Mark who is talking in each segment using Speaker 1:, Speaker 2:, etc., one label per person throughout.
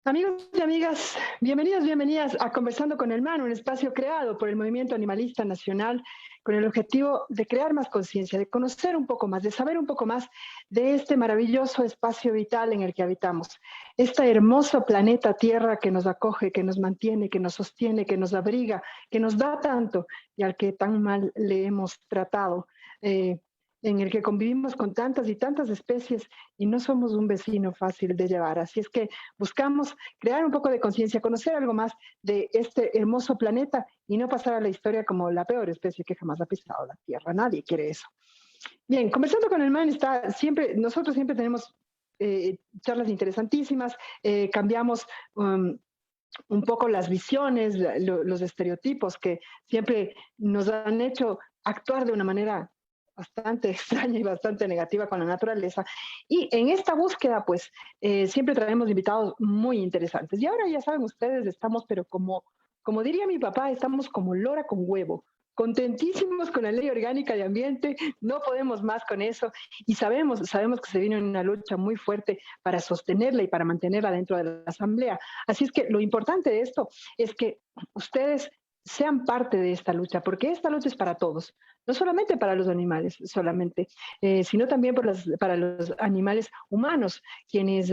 Speaker 1: Amigos y amigas, bienvenidos, bienvenidas a Conversando con el Man, un espacio creado por el Movimiento Animalista Nacional con el objetivo de crear más conciencia, de conocer un poco más, de saber un poco más de este maravilloso espacio vital en el que habitamos. Este hermoso planeta Tierra que nos acoge, que nos mantiene, que nos sostiene, que nos abriga, que nos da tanto y al que tan mal le hemos tratado. eh, en el que convivimos con tantas y tantas especies y no somos un vecino fácil de llevar. Así es que buscamos crear un poco de conciencia, conocer algo más de este hermoso planeta y no pasar a la historia como la peor especie que jamás ha pisado la Tierra. Nadie quiere eso. Bien, conversando con el man está siempre, nosotros siempre tenemos charlas interesantísimas, cambiamos un poco las visiones, los estereotipos que siempre nos han hecho actuar de una manera bastante extraña y bastante negativa con la naturaleza. Y en esta búsqueda, pues, siempre traemos invitados muy interesantes. Y ahora ya saben ustedes, estamos, pero como diría mi papá, estamos como lora con huevo, contentísimos con la ley orgánica de ambiente, no podemos más con eso y sabemos que se viene una lucha muy fuerte para sostenerla y para mantenerla dentro de la Asamblea. Así es que lo importante de esto es que ustedes sean parte de esta lucha, porque esta lucha es para todos, no solamente para los animales, sino también para los animales humanos, quienes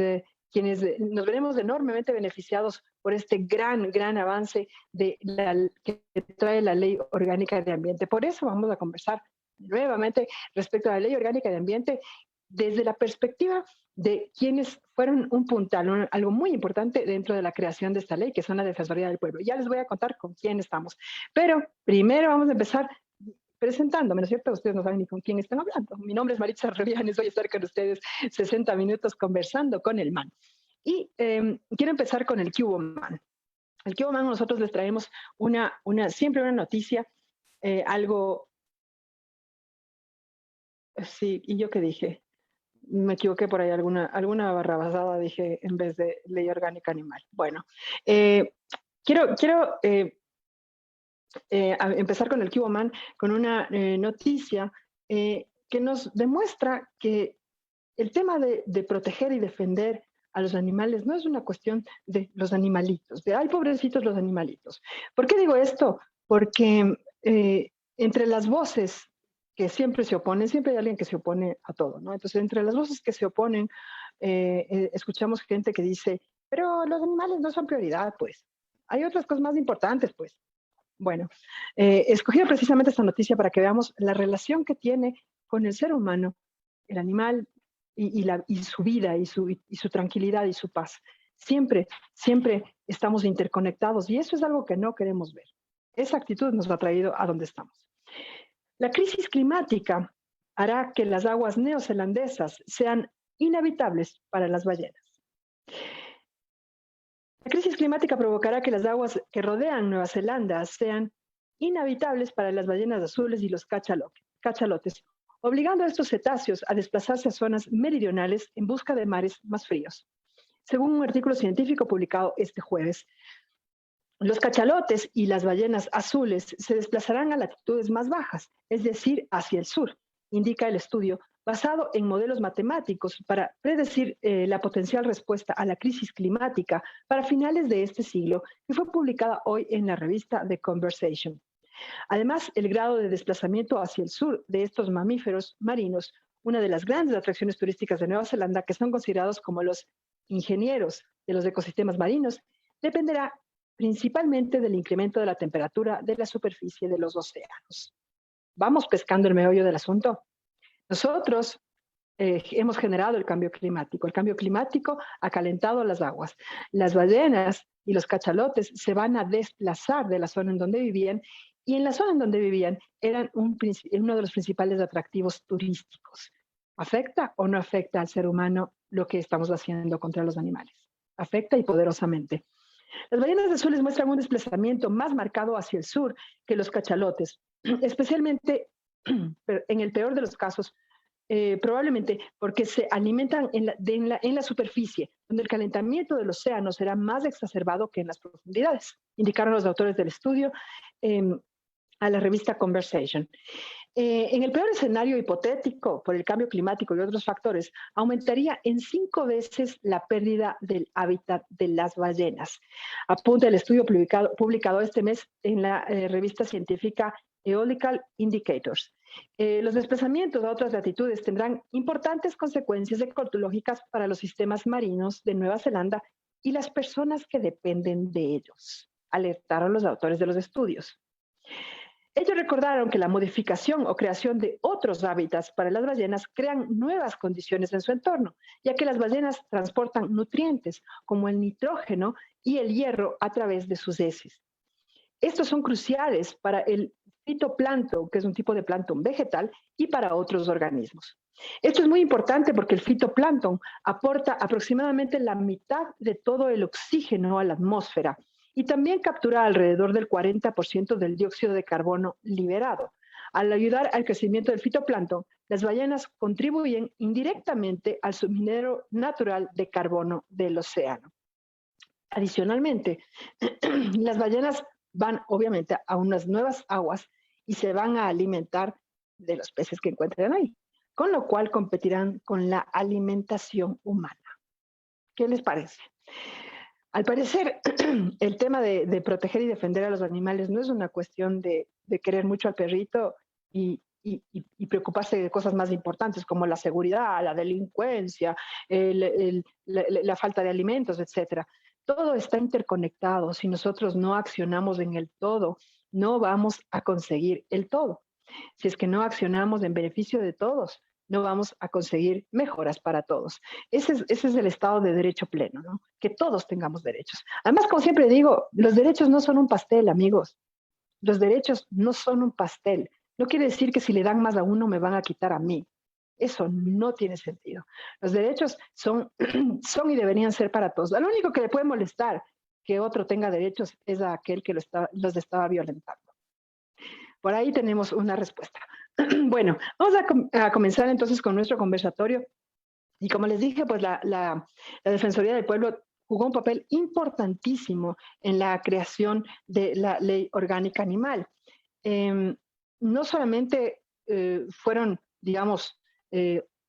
Speaker 1: nos veremos enormemente beneficiados por este gran avance que trae la Ley Orgánica de Ambiente. Por eso vamos a conversar nuevamente respecto a la Ley Orgánica de Ambiente desde la perspectiva de quienes fueron un puntal, algo muy importante dentro de la creación de esta ley, que son la Defensoría del Pueblo. Ya les voy a contar con quién estamos. Pero primero vamos a empezar presentándome, ¿no es cierto? Ustedes no saben ni con quién están hablando. Mi nombre es Maritza Revianes, voy a estar con ustedes 60 minutos conversando con el man. Y quiero empezar con el Cubo Man. El Cubo Man, nosotros les traemos siempre una noticia, algo, sí, ¿y yo qué dije? Me equivoqué por ahí, alguna barrabasada dije en vez de ley orgánica animal. Bueno, eh, quiero empezar con el Cubo Man con una noticia que nos demuestra que el tema de proteger y defender a los animales no es una cuestión de los animalitos, de ay, pobrecitos los animalitos. ¿Por qué digo esto? Porque entre las voces que siempre se oponen, siempre hay alguien que se opone a todo, ¿no? Entonces, entre las voces que se oponen, escuchamos gente que dice, pero los animales no son prioridad, pues. Hay otras cosas más importantes, pues. Bueno, he escogido precisamente esta noticia para que veamos la relación que tiene con el ser humano, el animal y su vida y su tranquilidad y su paz. Siempre estamos interconectados y eso es algo que no queremos ver. Esa actitud nos ha traído a donde estamos. La crisis climática hará que las aguas neozelandesas sean inhabitables para las ballenas. La crisis climática provocará que las aguas que rodean Nueva Zelanda sean inhabitables para las ballenas azules y los cachalotes, obligando a estos cetáceos a desplazarse a zonas meridionales en busca de mares más fríos. Según un artículo científico publicado este jueves, los cachalotes y las ballenas azules se desplazarán a latitudes más bajas, es decir, hacia el sur, indica el estudio, basado en modelos matemáticos para predecir la potencial respuesta a la crisis climática para finales de este siglo, que fue publicada hoy en la revista The Conversation. Además, el grado de desplazamiento hacia el sur de estos mamíferos marinos, una de las grandes atracciones turísticas de Nueva Zelanda, que son considerados como los ingenieros de los ecosistemas marinos, dependerá principalmente del incremento de la temperatura de la superficie de los océanos. Vamos pescando el meollo del asunto. Nosotros hemos generado el cambio climático. El cambio climático ha calentado las aguas. Las ballenas y los cachalotes se van a desplazar de la zona en donde vivían y en la zona en donde vivían eran uno de los principales atractivos turísticos. ¿Afecta o no afecta al ser humano lo que estamos haciendo contra los animales? Afecta y poderosamente. Las ballenas azules muestran un desplazamiento más marcado hacia el sur que los cachalotes, especialmente en el peor de los casos, probablemente porque se alimentan en la superficie, donde el calentamiento del océano será más exacerbado que en las profundidades, indicaron los autores del estudio a la revista Conversation. En el peor escenario hipotético, por el cambio climático y otros factores, aumentaría en 5 veces la pérdida del hábitat de las ballenas. Apunta el estudio publicado este mes en la revista científica Eolical Indicators. Los desplazamientos a otras latitudes tendrán importantes consecuencias ecológicas para los sistemas marinos de Nueva Zelanda y las personas que dependen de ellos, alertaron los autores de los estudios. Ellos recordaron que la modificación o creación de otros hábitats para las ballenas crean nuevas condiciones en su entorno, ya que las ballenas transportan nutrientes como el nitrógeno y el hierro a través de sus heces. Estos son cruciales para el fitoplancton, que es un tipo de plancton vegetal, y para otros organismos. Esto es muy importante porque el fitoplancton aporta aproximadamente la mitad de todo el oxígeno a la atmósfera y también captura alrededor del 40% del dióxido de carbono liberado. Al ayudar al crecimiento del fitoplancton, las ballenas contribuyen indirectamente al suministro natural de carbono del océano. Adicionalmente, las ballenas van obviamente a unas nuevas aguas y se van a alimentar de los peces que encuentran ahí, con lo cual competirán con la alimentación humana. ¿Qué les parece? Al parecer, el tema de proteger y defender a los animales no es una cuestión de querer mucho al perrito y preocuparse de cosas más importantes como la seguridad, la delincuencia, la falta de alimentos, etcétera. Todo está interconectado. Si nosotros no accionamos en el todo, no vamos a conseguir el todo. Si es que no accionamos en beneficio de todos, no vamos a conseguir mejoras para todos. Ese es el estado de derecho pleno, ¿no? Que todos tengamos derechos. Además, como siempre digo, los derechos no son un pastel, amigos. Los derechos no son un pastel. No quiere decir que si le dan más a uno me van a quitar a mí. Eso no tiene sentido. Los derechos son, son y deberían ser para todos. Lo único que le puede molestar que otro tenga derechos es a aquel que los estaba violentando. Por ahí tenemos una respuesta. Bueno, vamos a comenzar entonces con nuestro conversatorio. Y como les dije, pues la Defensoría del Pueblo jugó un papel importantísimo en la creación de la Ley Orgánica Animal. No solamente fueron, digamos,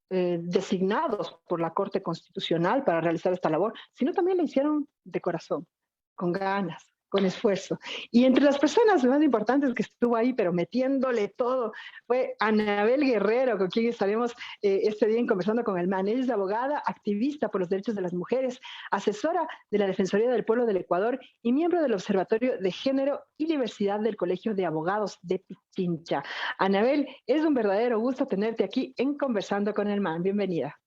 Speaker 1: designados por la Corte Constitucional para realizar esta labor, sino también la hicieron de corazón, con ganas, con esfuerzo. Y entre las personas más importantes que estuvo ahí, pero metiéndole todo, fue Anabel Guerrero, con quien estaremos este día conversando con el MAN. Ella es abogada, activista por los derechos de las mujeres, asesora de la Defensoría del Pueblo del Ecuador y miembro del Observatorio de Género y Diversidad del Colegio de Abogados de Pichincha. Anabel, es un verdadero gusto tenerte aquí en Conversando con el MAN. Bienvenida.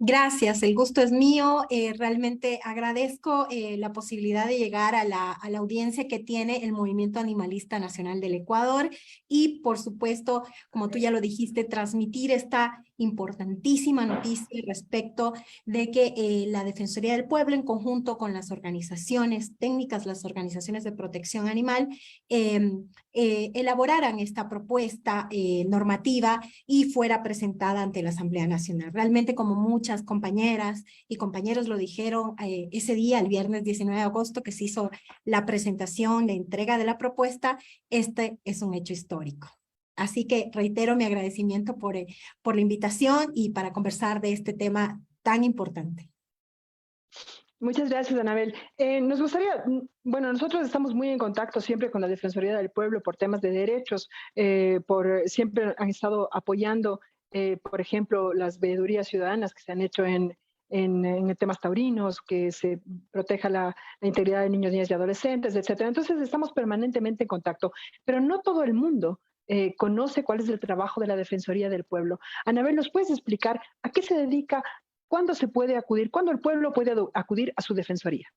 Speaker 2: Gracias, el gusto es mío. Realmente agradezco la posibilidad de llegar a la audiencia que tiene el Movimiento Animalista Nacional del Ecuador y, por supuesto, como tú ya lo dijiste, transmitir esta importantísima noticia respecto de que la Defensoría del Pueblo, en conjunto con las organizaciones técnicas, las organizaciones de protección animal, elaboraran esta propuesta normativa y fuera presentada ante la Asamblea Nacional. Realmente, como muchas compañeras y compañeros lo dijeron ese día, el viernes 19 de agosto, que se hizo la presentación, la entrega de la propuesta, este es un hecho histórico. Así que reitero mi agradecimiento por la invitación y para conversar de este tema tan importante.
Speaker 1: Muchas gracias, Anabel. Nos gustaría, bueno, nosotros estamos muy en contacto siempre con la Defensoría del Pueblo por temas de derechos, siempre han estado apoyando, por ejemplo, las veedurías ciudadanas que se han hecho en temas taurinos, que se proteja la integridad de niños, niñas y adolescentes, etcétera. Entonces estamos permanentemente en contacto, pero no todo el mundo conoce cuál es el trabajo de la Defensoría del Pueblo. Anabel, ¿nos puedes explicar a qué se dedica? ¿Cuándo se puede acudir? ¿Cuándo el pueblo puede acudir a su defensoría?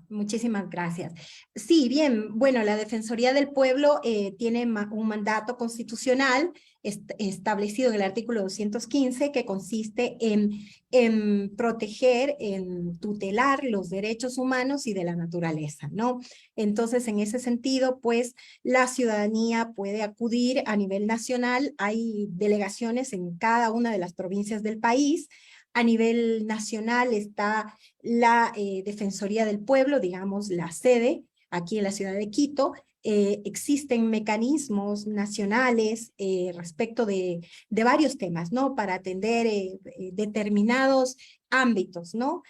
Speaker 2: Muchísimas gracias. Sí, bien, bueno, la Defensoría del Pueblo tiene un mandato constitucional establecido en el artículo 215 que consiste en proteger, en tutelar los derechos humanos y de la naturaleza, ¿no? Entonces, en ese sentido, pues, la ciudadanía puede acudir a nivel nacional. Hay delegaciones en cada una de las provincias del país. A nivel nacional está la Defensoría del Pueblo, digamos, la sede, aquí en la ciudad de Quito, existen mecanismos nacionales respecto de varios temas, ¿no? Para atender determinados ámbitos, ¿no?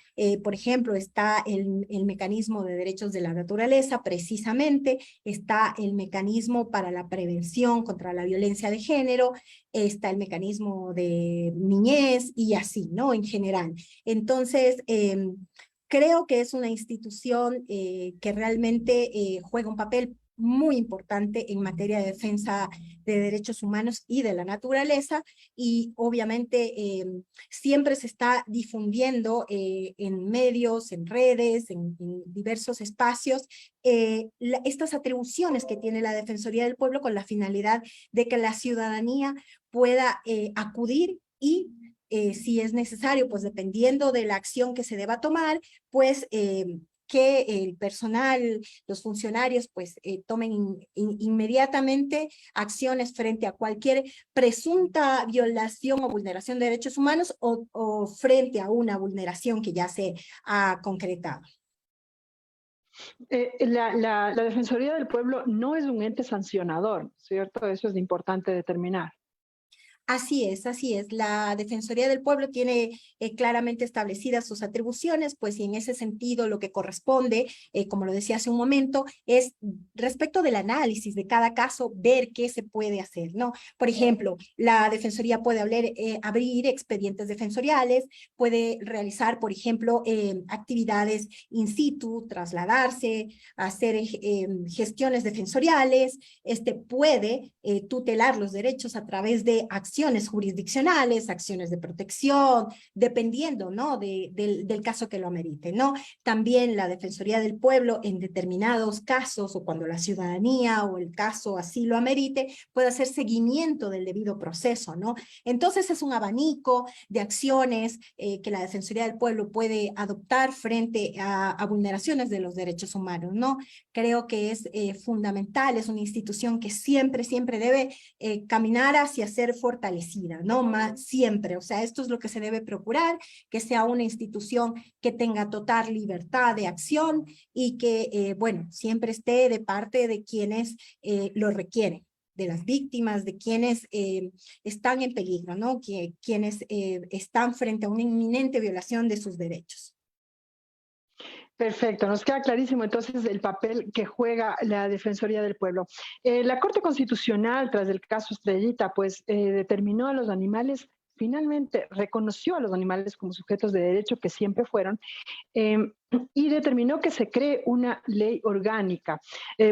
Speaker 2: Por ejemplo, está el mecanismo de derechos de la naturaleza, precisamente, está el mecanismo para la prevención contra la violencia de género, está el mecanismo de niñez y así, ¿no? En general. Entonces, creo que es una institución que realmente juega un papel muy importante en materia de defensa de derechos humanos y de la naturaleza, y obviamente siempre se está difundiendo en medios, en redes, en diversos espacios, estas atribuciones que tiene la Defensoría del Pueblo con la finalidad de que la ciudadanía pueda acudir y si es necesario, pues dependiendo de la acción que se deba tomar, pues que el personal, los funcionarios, pues tomen inmediatamente acciones frente a cualquier presunta violación o vulneración de derechos humanos o frente a una vulneración que ya se ha concretado.
Speaker 1: La Defensoría del Pueblo no es un ente sancionador, ¿cierto? Eso es importante determinar.
Speaker 2: Así es, así es. La Defensoría del Pueblo tiene claramente establecidas sus atribuciones, pues y en ese sentido lo que corresponde, como lo decía hace un momento, es respecto del análisis de cada caso, ver qué se puede hacer, ¿no? Por ejemplo, la Defensoría puede abrir expedientes defensoriales, puede realizar, por ejemplo, actividades in situ, trasladarse, hacer gestiones defensoriales, puede tutelar los derechos a través de acciones jurisdiccionales, acciones de protección, dependiendo, ¿no? del caso que lo amerite, ¿no? También la Defensoría del Pueblo en determinados casos o cuando la ciudadanía o el caso así lo amerite, puede hacer seguimiento del debido proceso, ¿no? Entonces es un abanico de acciones que la Defensoría del Pueblo puede adoptar frente a vulneraciones de los derechos humanos, ¿no? Creo que es fundamental, es una institución que siempre debe caminar hacia ser fortalecida, ¿no? Siempre, o sea, esto es lo que se debe procurar, que sea una institución que tenga total libertad de acción y que, bueno, siempre esté de parte de quienes lo requieren, de las víctimas, de quienes están en peligro, ¿no? Quienes están frente a una inminente violación de sus derechos.
Speaker 1: Perfecto, nos queda clarísimo entonces el papel que juega la Defensoría del Pueblo. La Corte Constitucional, tras el caso Estrellita, pues determinó a los animales, finalmente reconoció a los animales como sujetos de derecho que siempre fueron, y determinó que se cree una ley orgánica.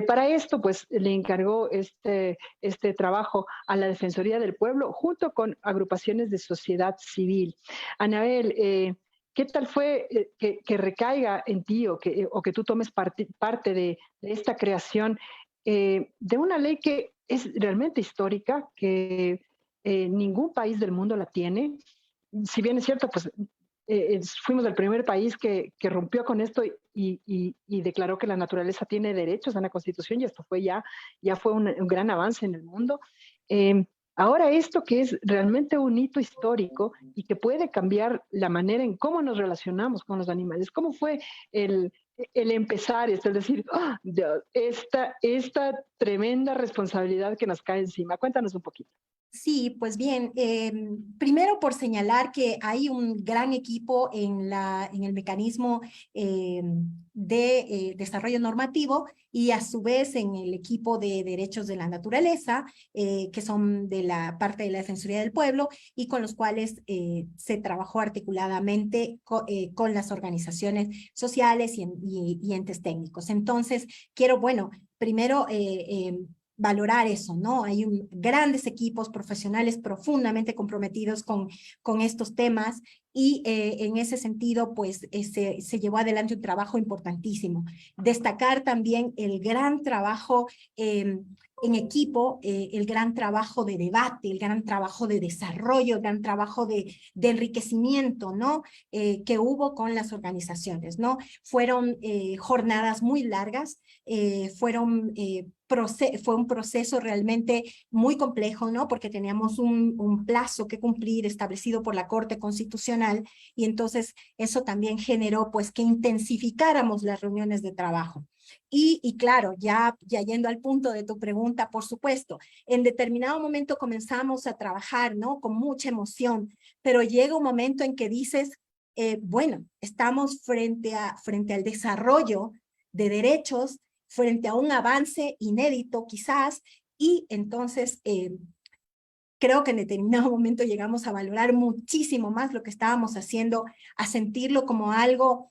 Speaker 1: Para esto, pues le encargó este trabajo a la Defensoría del Pueblo junto con agrupaciones de sociedad civil. Anabel, ¿qué tal fue que recaiga en ti o que tú tomes parte de esta creación de una ley que es realmente histórica, que ningún país del mundo la tiene? Si bien es cierto, pues fuimos el primer país que rompió con esto y declaró que la naturaleza tiene derechos en la Constitución, y esto fue ya fue un gran avance en el mundo. Ahora esto que es realmente un hito histórico y que puede cambiar la manera en cómo nos relacionamos con los animales. ¿Cómo fue el empezar esto? Es decir, ¡oh, Dios, esta tremenda responsabilidad que nos cae encima? Cuéntanos un poquito.
Speaker 2: Sí, pues bien, primero por señalar que hay un gran equipo en el mecanismo de desarrollo normativo y a su vez en el equipo de derechos de la naturaleza, que son de la parte de la Defensoría del Pueblo y con los cuales se trabajó articuladamente con las organizaciones sociales y entes técnicos. Entonces, quiero, bueno, primero valorar eso, ¿no? Hay grandes equipos profesionales profundamente comprometidos con estos temas y en ese sentido, pues, se llevó adelante un trabajo importantísimo. Destacar también el gran trabajo en equipo, el gran trabajo de debate, el gran trabajo de desarrollo, el gran trabajo de enriquecimiento, ¿no? Que hubo con las organizaciones, ¿no? Fueron jornadas muy largas, fue un proceso realmente muy complejo, ¿no? Porque teníamos un plazo que cumplir establecido por la Corte Constitucional y entonces eso también generó pues que intensificáramos las reuniones de trabajo. Y claro, ya yendo al punto de tu pregunta, por supuesto, en determinado momento comenzamos a trabajar, ¿no? Con mucha emoción, pero llega un momento en que dices, bueno, estamos frente al desarrollo de derechos, frente a un avance inédito quizás, y entonces creo que en determinado momento llegamos a valorar muchísimo más lo que estábamos haciendo, a sentirlo como algo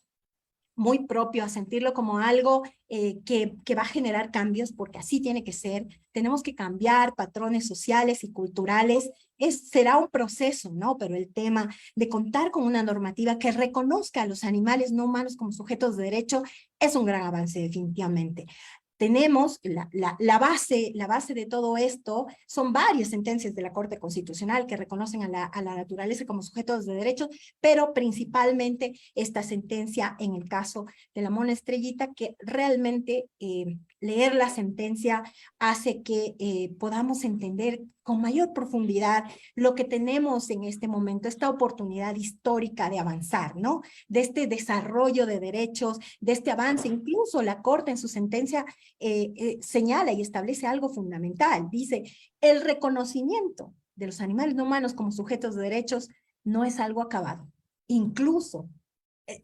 Speaker 2: muy propio, a sentirlo como algo que va a generar cambios, porque así tiene que ser. Tenemos que cambiar patrones sociales y culturales. Será un proceso, ¿no? Pero el tema de contar con una normativa que reconozca a los animales no humanos como sujetos de derecho es un gran avance, definitivamente. Tenemos la base de todo esto, son varias sentencias de la Corte Constitucional que reconocen a la naturaleza como sujetos de derechos, pero principalmente esta sentencia en el caso de la Mona Estrellita, que realmente leer la sentencia hace que podamos entender con mayor profundidad lo que tenemos en este momento, esta oportunidad histórica de avanzar, ¿no? De este desarrollo de derechos, de este avance. Incluso la Corte en su sentencia señala y establece algo fundamental. Dice, el reconocimiento de los animales no humanos como sujetos de derechos no es algo acabado. Incluso,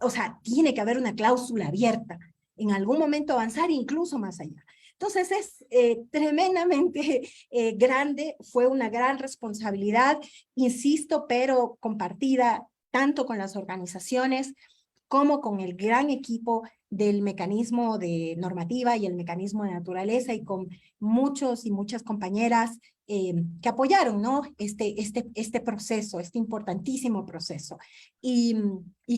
Speaker 2: o sea, tiene que haber una cláusula abierta. En algún momento avanzar incluso más allá. Entonces es tremendamente grande, fue una gran responsabilidad, insisto, pero compartida tanto con las organizaciones como con el gran equipo del mecanismo de normativa y el mecanismo de naturaleza y con muchos y muchas compañeras que apoyaron, ¿no? este proceso, este importantísimo proceso. Y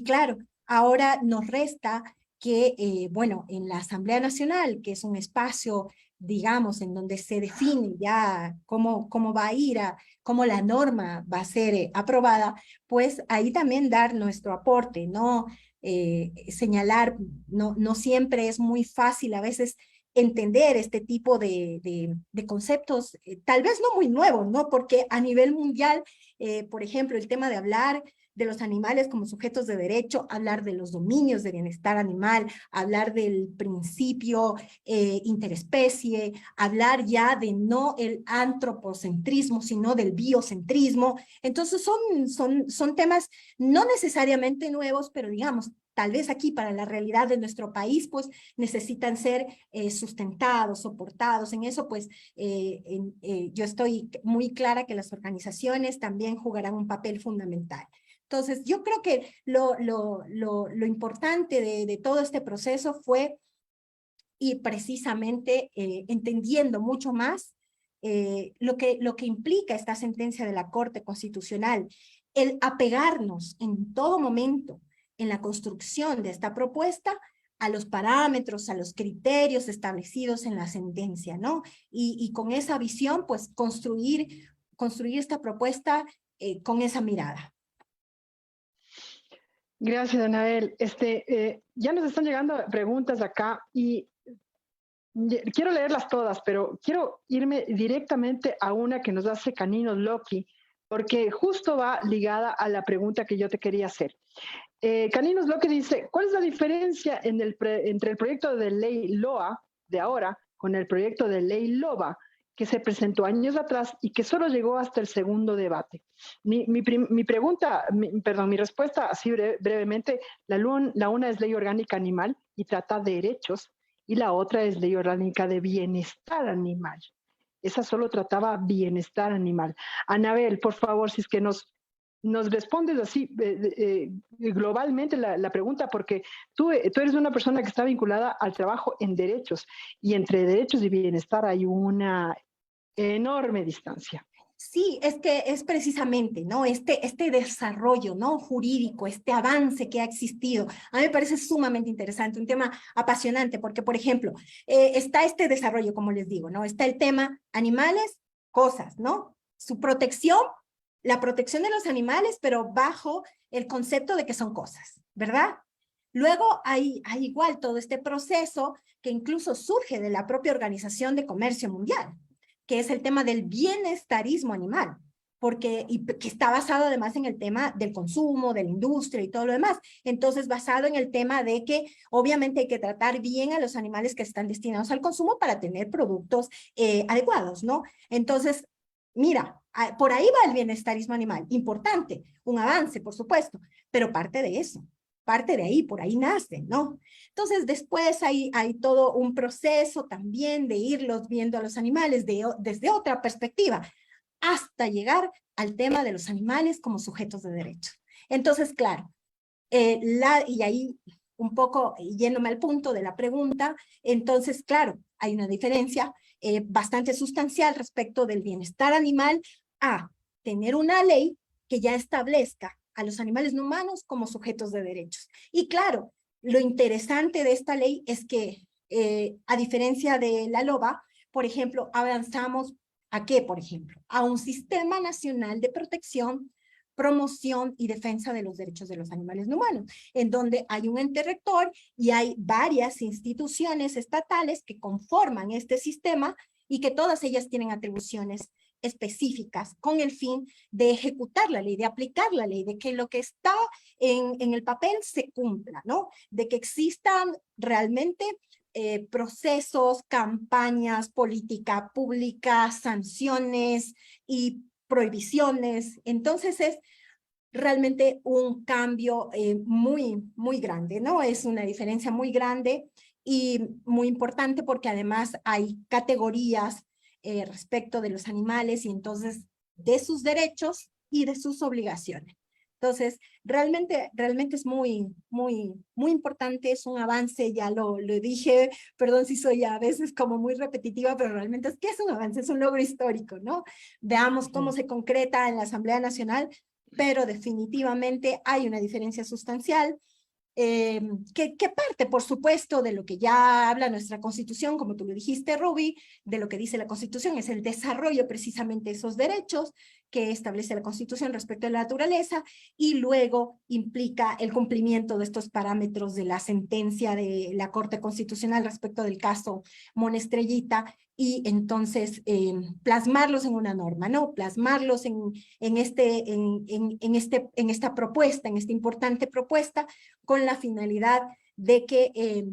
Speaker 2: claro, ahora nos resta que, bueno, en la Asamblea Nacional, que es un espacio, digamos, en donde se define ya cómo va a ir, cómo la norma va a ser aprobada, pues ahí también dar nuestro aporte, ¿no? Señalar, no siempre es muy fácil a veces entender este tipo de conceptos, tal vez no muy nuevos, ¿no? Porque a nivel mundial, por ejemplo, el tema de hablar de los animales como sujetos de derecho, hablar de los dominios de bienestar animal, hablar del principio interespecie, hablar ya de no el antropocentrismo, sino del biocentrismo. Entonces son temas no necesariamente nuevos, pero digamos, tal vez aquí para la realidad de nuestro país, pues necesitan ser sustentados, soportados. En eso, pues yo estoy muy clara que las organizaciones también jugarán un papel fundamental. Entonces, yo creo que lo importante de todo este proceso fue y precisamente entendiendo mucho más lo que implica esta sentencia de la Corte Constitucional, el apegarnos en todo momento en la construcción de esta propuesta a los parámetros, a los criterios establecidos en la sentencia, ¿no? Y con esa visión, pues construir esta propuesta con esa mirada.
Speaker 1: Gracias, Anabel. Ya nos están llegando preguntas acá y quiero leerlas todas, pero quiero irme directamente a una que nos hace Caninos Loki, porque justo va ligada a la pregunta que yo te quería hacer. Caninos Loki dice, ¿cuál es la diferencia entre el proyecto de ley LOA de ahora con el proyecto de ley LOBA que se presentó años atrás y que solo llegó hasta el segundo debate? Mi respuesta, así brevemente, la una es ley orgánica animal y trata de derechos, y la otra es ley orgánica de bienestar animal. Esa solo trataba bienestar animal. Anabel, por favor, si es que nos respondes así globalmente la pregunta, porque tú eres una persona que está vinculada al trabajo en derechos, y entre derechos y bienestar hay una enorme distancia.
Speaker 2: Sí, es que es precisamente, ¿no? Este desarrollo, ¿no? Jurídico, este avance que ha existido. A mí me parece sumamente interesante, un tema apasionante, porque, por ejemplo, está este desarrollo, como les digo, ¿no? Está el tema animales, cosas, ¿no? Su protección, la protección de los animales, pero bajo el concepto de que son cosas, ¿verdad? Luego hay igual todo este proceso que incluso surge de la propia Organización de Comercio Mundial, que es el tema del bienestarismo animal. que está basado además en el tema del consumo, de la industria y todo lo demás. Entonces, basado en el tema de que obviamente hay que tratar bien a los animales que están destinados al consumo para tener productos adecuados, ¿no? Entonces, mira, por ahí va el bienestarismo animal, importante, un avance, por supuesto, pero parte de eso. Parte de ahí, por ahí nace, ¿no? Entonces, después hay todo un proceso también de irlos viendo a los animales desde otra perspectiva, hasta llegar al tema de los animales como sujetos de derecho. Entonces, claro, y ahí un poco yéndome al punto de la pregunta, entonces, claro, hay una diferencia bastante sustancial respecto del bienestar animal a tener una ley que ya establezca a los animales no humanos como sujetos de derechos. Y claro, lo interesante de esta ley es que, a diferencia de la LOBA, por ejemplo, avanzamos ¿a qué, por ejemplo? A un sistema nacional de protección, promoción y defensa de los derechos de los animales no humanos, en donde hay un ente rector y hay varias instituciones estatales que conforman este sistema y que todas ellas tienen atribuciones específicas con el fin de ejecutar la ley, de aplicar la ley, de que lo que está en el papel se cumpla, ¿no? De que existan realmente procesos, campañas, política pública, sanciones y prohibiciones. Entonces es realmente un cambio muy grande, ¿no? Es una diferencia muy grande y muy importante porque además hay categorías respecto de los animales y entonces de sus derechos y de sus obligaciones. Entonces, realmente es muy importante, es un avance, ya lo dije, perdón si soy a veces como muy repetitiva, pero realmente es que es un avance, es un logro histórico, ¿no? Veamos cómo se concreta en la Asamblea Nacional, pero definitivamente hay una diferencia sustancial que parte, por supuesto, de lo que ya habla nuestra Constitución, como tú lo dijiste, Ruby, de lo que dice la Constitución, es el desarrollo precisamente de esos derechos que establece la Constitución respecto a la naturaleza, y luego implica el cumplimiento de estos parámetros de la sentencia de la Corte Constitucional respecto del caso Monestrellita, y entonces plasmarlos en una norma, ¿no? Plasmarlos en esta propuesta, en esta importante propuesta, con la finalidad de que,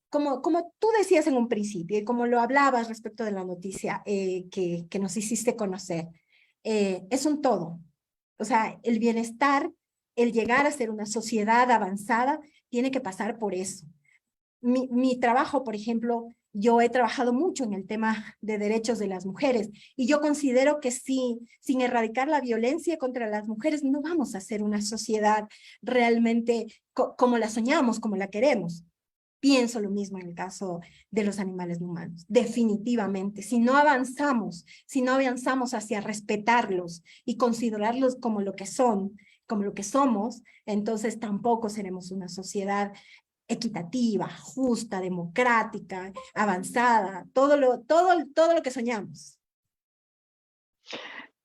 Speaker 2: como tú decías en un principio, y como lo hablabas respecto de la noticia que nos hiciste conocer, es un todo. O sea, el bienestar, el llegar a ser una sociedad avanzada, tiene que pasar por eso. Mi trabajo, por ejemplo, yo he trabajado mucho en el tema de derechos de las mujeres y yo considero que sin erradicar la violencia contra las mujeres no vamos a hacer una sociedad realmente como la soñamos, como la queremos. Pienso lo mismo en el caso de los animales no humanos. Definitivamente, si no avanzamos hacia respetarlos y considerarlos como lo que son, como lo que somos, entonces tampoco seremos una sociedad equitativa, justa, democrática, avanzada, todo lo que soñamos.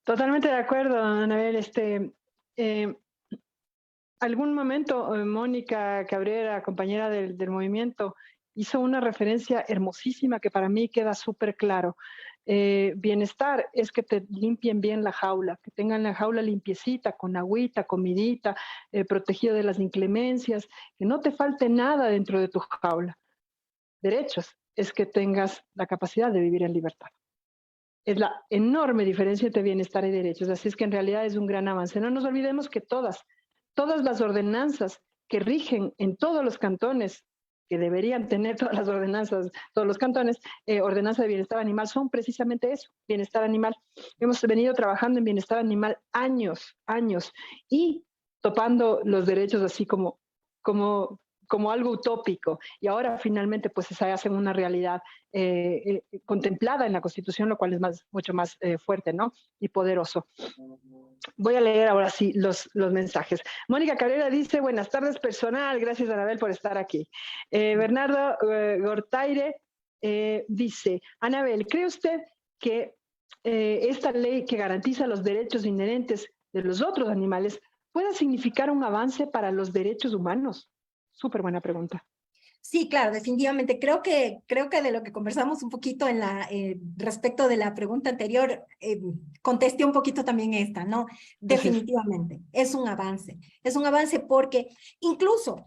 Speaker 1: Totalmente de acuerdo, Anabel. Algún momento Mónica Cabrera, compañera del movimiento, hizo una referencia hermosísima que para mí queda súper claro. Bienestar es que te limpien bien la jaula, que tengan la jaula limpiecita, con agüita, comidita, protegido de las inclemencias, que no te falte nada dentro de tu jaula. Derechos es que tengas la capacidad de vivir en libertad. Es la enorme diferencia entre bienestar y derechos, así es que en realidad es un gran avance. No nos olvidemos que todas las ordenanzas que rigen en todos los cantones, que deberían tener todas las ordenanzas, todos los cantones, ordenanza de bienestar animal, son precisamente eso, bienestar animal. Hemos venido trabajando en bienestar animal años, y topando los derechos así como algo utópico, y ahora finalmente pues se hacen una realidad contemplada en la Constitución, lo cual es mucho más fuerte, ¿no? Y poderoso. Voy a leer ahora sí los mensajes. Mónica Cabrera dice, buenas tardes personal, gracias Anabel por estar aquí. Bernardo Gortaire dice, Anabel, ¿cree usted que esta ley que garantiza los derechos inherentes de los otros animales pueda significar un avance para los derechos humanos? Súper buena pregunta.
Speaker 2: Sí, claro, definitivamente. Creo que de lo que conversamos un poquito en respecto de la pregunta anterior, contesté un poquito también esta, ¿no?
Speaker 1: Gracias.
Speaker 2: Definitivamente, es un avance. Es un avance porque incluso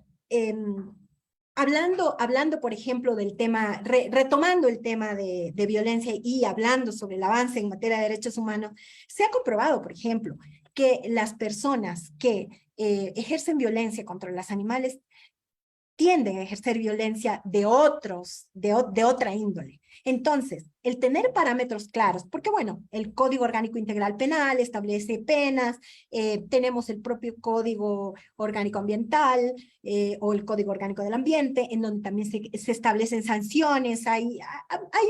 Speaker 2: hablando, por ejemplo, del tema, retomando el tema de violencia y hablando sobre el avance en materia de derechos humanos, se ha comprobado, por ejemplo, que las personas que ejercen violencia contra los animales tienden a ejercer violencia de otra índole. Entonces, el tener parámetros claros, porque bueno, el Código Orgánico Integral Penal establece penas, tenemos el propio Código Orgánico Ambiental o el Código Orgánico del Ambiente, en donde también se establecen sanciones, hay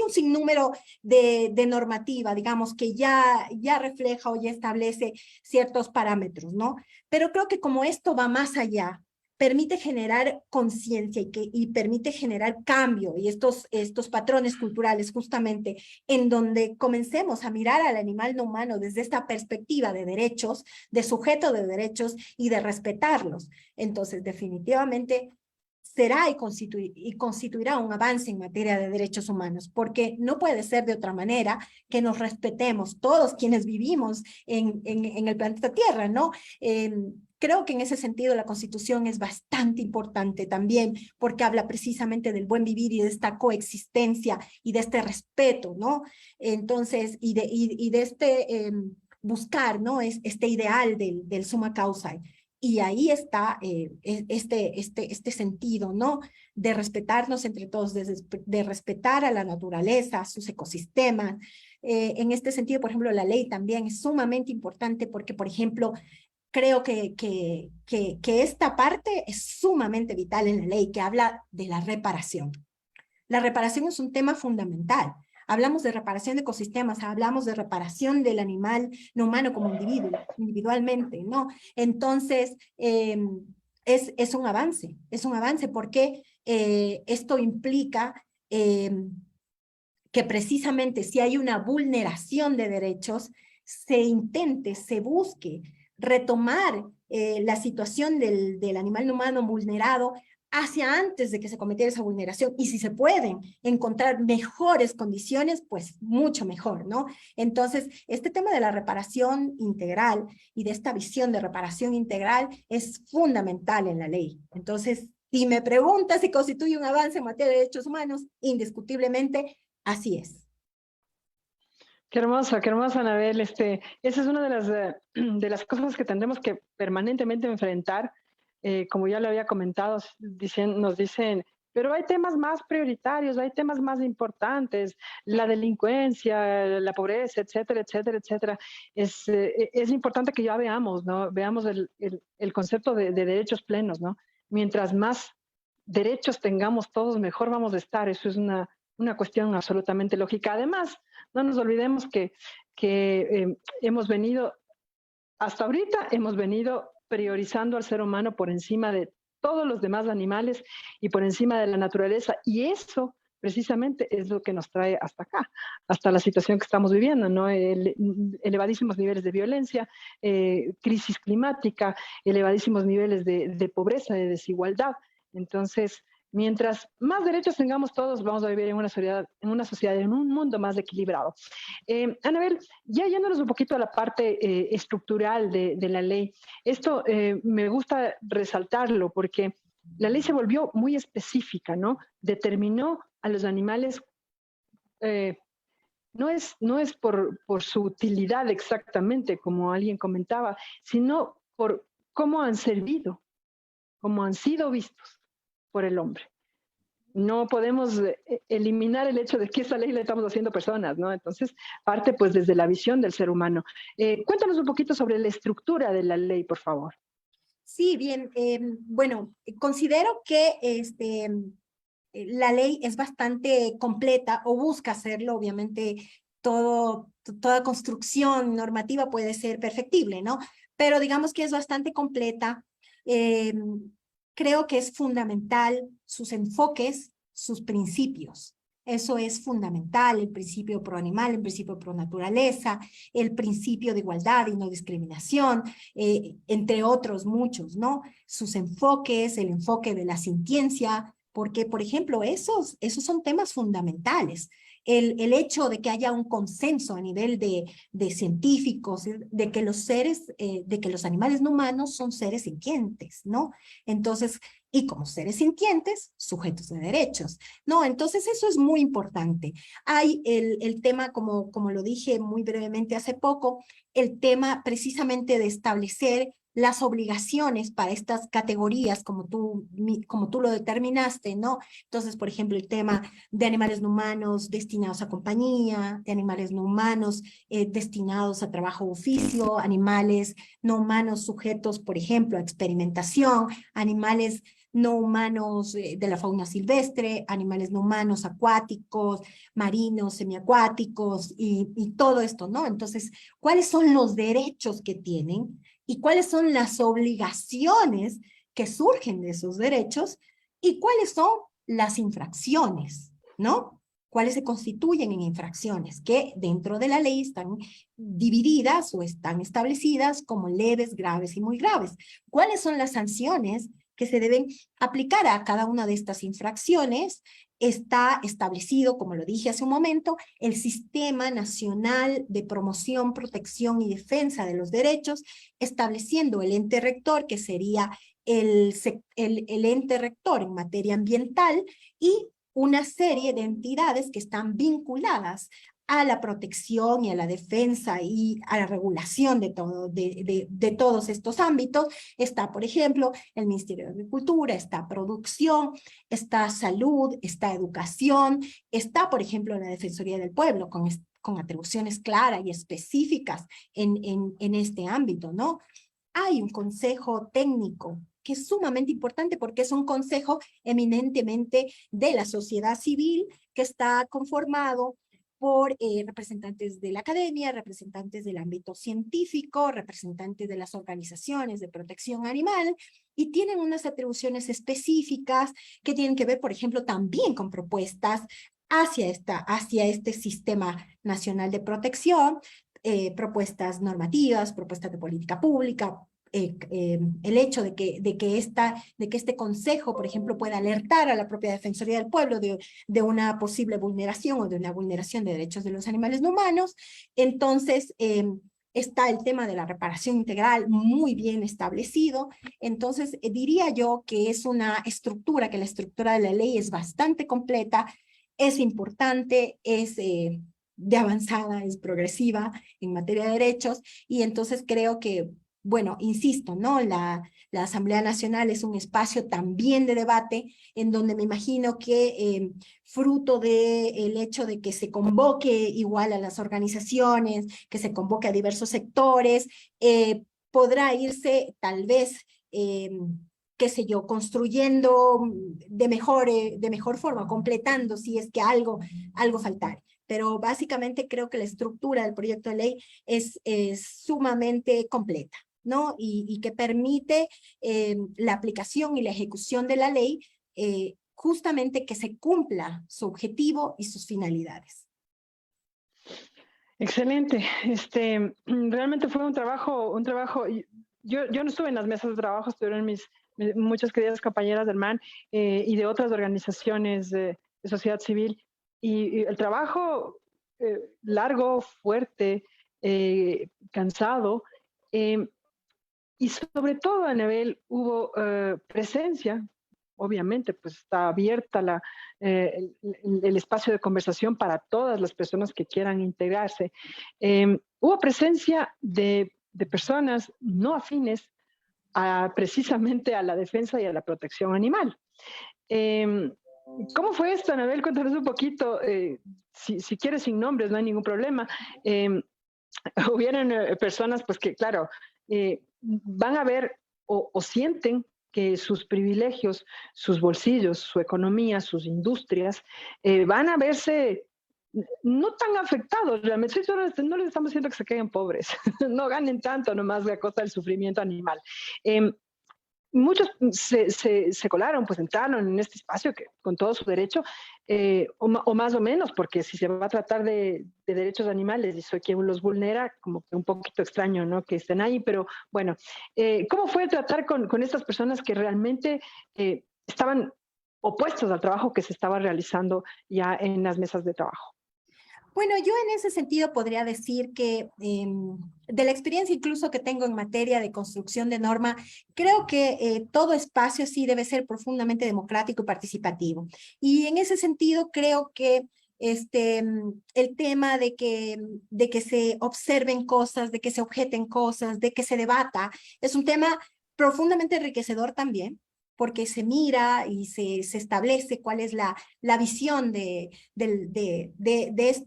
Speaker 2: un sinnúmero de normativa, digamos, que ya refleja o ya establece ciertos parámetros, ¿no? Pero creo que como esto va más allá, permite generar conciencia y permite generar cambio y estos patrones culturales justamente en donde comencemos a mirar al animal no humano desde esta perspectiva de derechos, de sujeto de derechos y de respetarlos. Entonces, definitivamente será y constituirá un avance en materia de derechos humanos, porque no puede ser de otra manera que nos respetemos todos quienes vivimos en el planeta Tierra, ¿no? Creo que en ese sentido la Constitución es bastante importante también, porque habla precisamente del buen vivir y de esta coexistencia y de este respeto, ¿no? Entonces, y de este buscar, ¿no? Este ideal del summa causa. Y ahí está este sentido, ¿no? De respetarnos entre todos, de respetar a la naturaleza, a sus ecosistemas. En este sentido, por ejemplo, la ley también es sumamente importante porque, por ejemplo, creo que esta parte es sumamente vital en la ley, que habla de la reparación. La reparación es un tema fundamental. Hablamos de reparación de ecosistemas, hablamos de reparación del animal no humano como individuo, individualmente, ¿no? Entonces, es un avance porque esto implica que precisamente si hay una vulneración de derechos, se busque retomar la situación del animal no humano vulnerado hacia antes de que se cometiera esa vulneración, y si se pueden encontrar mejores condiciones, pues mucho mejor, ¿no? Entonces, este tema de la reparación integral y de esta visión de reparación integral es fundamental en la ley. Entonces, si me preguntas si constituye un avance en materia de derechos humanos, indiscutiblemente, así es.
Speaker 1: Qué hermosa, Anabel. Esa es una de las cosas que tendremos que permanentemente enfrentar. Como ya le había comentado, nos dicen, pero hay temas más prioritarios, hay temas más importantes, la delincuencia, la pobreza, etcétera, etcétera, etcétera. Es importante que ya veamos, ¿no? Veamos el concepto de derechos plenos, ¿no? Mientras más derechos tengamos todos, mejor vamos a estar. Eso es una cuestión absolutamente lógica. Además, no nos olvidemos que hemos venido, hasta ahorita hemos venido priorizando al ser humano por encima de todos los demás animales y por encima de la naturaleza. Y eso precisamente es lo que nos trae hasta acá, hasta la situación que estamos viviendo, ¿no? Elevadísimos niveles de violencia, crisis climática, elevadísimos niveles de pobreza, de desigualdad. Entonces, mientras más derechos tengamos todos, vamos a vivir en una sociedad, en un mundo más equilibrado. Anabel, ya yéndonos un poquito a la parte estructural de la ley, esto me gusta resaltarlo porque la ley se volvió muy específica, ¿no? Determinó a los animales, no es por su utilidad exactamente, como alguien comentaba, sino por cómo han servido, cómo han sido vistos por el hombre. No podemos eliminar el hecho de que esa ley la estamos haciendo personas, ¿no? Entonces, parte pues desde la visión del ser humano. Cuéntanos un poquito sobre la estructura de la ley, por favor.
Speaker 2: Sí, bien. Bueno, considero que la ley es bastante completa o busca hacerlo, obviamente toda construcción normativa puede ser perfectible, ¿no? Pero digamos que es bastante completa. Creo que es fundamental sus enfoques, sus principios. Eso es fundamental, el principio pro animal, el principio pro naturaleza, el principio de igualdad y no discriminación, entre otros muchos, ¿no? Sus enfoques, el enfoque de la sintiencia, porque, por ejemplo, esos son temas fundamentales. El hecho de que haya un consenso a nivel de científicos, de que los seres, de que los animales no humanos son seres sintientes, ¿no? Entonces, y como seres sintientes, sujetos de derechos, ¿no? Entonces, eso es muy importante. Hay el tema, como lo dije muy brevemente hace poco, el tema precisamente de establecer las obligaciones para estas categorías, como tú lo determinaste, ¿no? Entonces, por ejemplo, el tema de animales no humanos destinados a compañía, de animales no humanos destinados a trabajo o oficio, animales no humanos sujetos, por ejemplo, a experimentación, animales no humanos de la fauna silvestre, animales no humanos acuáticos, marinos, semiacuáticos y todo esto, ¿no? Entonces, ¿cuáles son los derechos que tienen y cuáles son las obligaciones que surgen de esos derechos y cuáles son las infracciones, ¿no? Cuáles se constituyen en infracciones que dentro de la ley están divididas o están establecidas como leves, graves y muy graves? ¿Cuáles son las sanciones que se deben aplicar a cada una de estas infracciones? Está establecido, como lo dije hace un momento, el Sistema Nacional de Promoción, Protección y Defensa de los Derechos, estableciendo el ente rector, que sería el ente rector en materia ambiental, y una serie de entidades que están vinculadas a la protección y a la defensa y a la regulación de todos estos ámbitos. Está, por ejemplo, el Ministerio de Agricultura, está producción, está salud, está educación, está, por ejemplo, la Defensoría del Pueblo, con atribuciones claras y específicas en este ámbito, ¿no? Hay un consejo técnico que es sumamente importante porque es un consejo eminentemente de la sociedad civil que está conformado por representantes de la academia, representantes del ámbito científico, representantes de las organizaciones de protección animal, y tienen unas atribuciones específicas que tienen que ver, por ejemplo, también con propuestas hacia este sistema nacional de protección, propuestas normativas, propuestas de política pública, el hecho de que este consejo, por ejemplo, pueda alertar a la propia Defensoría del Pueblo de una posible vulneración o de una vulneración de derechos de los animales no humanos. Entonces, está el tema de la reparación integral muy bien establecido. Entonces, diría yo que es una estructura, que la estructura de la ley es bastante completa, es importante, es de avanzada, es progresiva en materia de derechos, y entonces creo que, bueno, insisto, ¿no? La Asamblea Nacional es un espacio también de debate en donde me imagino que fruto del hecho de que se convoque igual a las organizaciones, que se convoque a diversos sectores, podrá irse tal vez, qué sé yo, construyendo de mejor forma, completando si es que algo faltare. Pero básicamente creo que la estructura del proyecto de ley es sumamente completa, ¿no? Y que permite la aplicación y la ejecución de la ley, justamente que se cumpla su objetivo y sus finalidades.
Speaker 1: Excelente. Realmente fue un trabajo, yo no estuve en las mesas de trabajo, estuvieron muchas queridas compañeras del MAN y de otras organizaciones de sociedad civil, y el trabajo largo, fuerte, cansado, y sobre todo a nivel hubo presencia. Obviamente, pues está abierta el espacio de conversación para todas las personas que quieran integrarse. Hubo presencia de personas no afines precisamente a la defensa y a la protección animal. ¿Cómo fue esto, Anabel? Cuéntanos un poquito, si quieres sin nombres, no hay ningún problema. Hubieron personas pues que, claro, van a ver o sienten que sus privilegios, sus bolsillos, su economía, sus industrias, van a verse no tan afectados realmente. No les estamos diciendo que se queden pobres, no ganen tanto nomás a costa del sufrimiento animal. Muchos se colaron, pues entraron en este espacio que, con todo su derecho, o más o menos, porque si se va a tratar de derechos animales y soy quien los vulnera, como que un poquito extraño, ¿no? Que estén ahí, pero bueno, ¿cómo fue tratar con estas personas que realmente estaban opuestos al trabajo que se estaba realizando ya en las mesas de trabajo.
Speaker 2: Bueno, yo en ese sentido podría decir que de la experiencia incluso que tengo en materia de construcción de norma, creo que todo espacio sí debe ser profundamente democrático y participativo. Y en ese sentido creo que el tema de que se observen cosas, de que se objeten cosas, de que se debata, es un tema profundamente enriquecedor también, porque se mira y se establece cuál es la visión de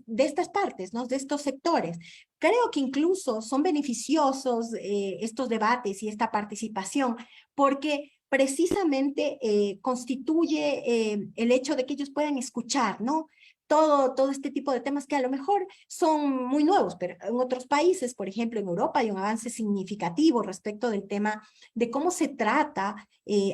Speaker 2: estas partes, ¿no? De estos sectores. Creo que incluso son beneficiosos estos debates y esta participación, porque precisamente constituye el hecho de que ellos puedan escuchar, ¿no? Todo este tipo de temas que a lo mejor son muy nuevos, pero en otros países, por ejemplo en Europa, hay un avance significativo respecto del tema de cómo se trata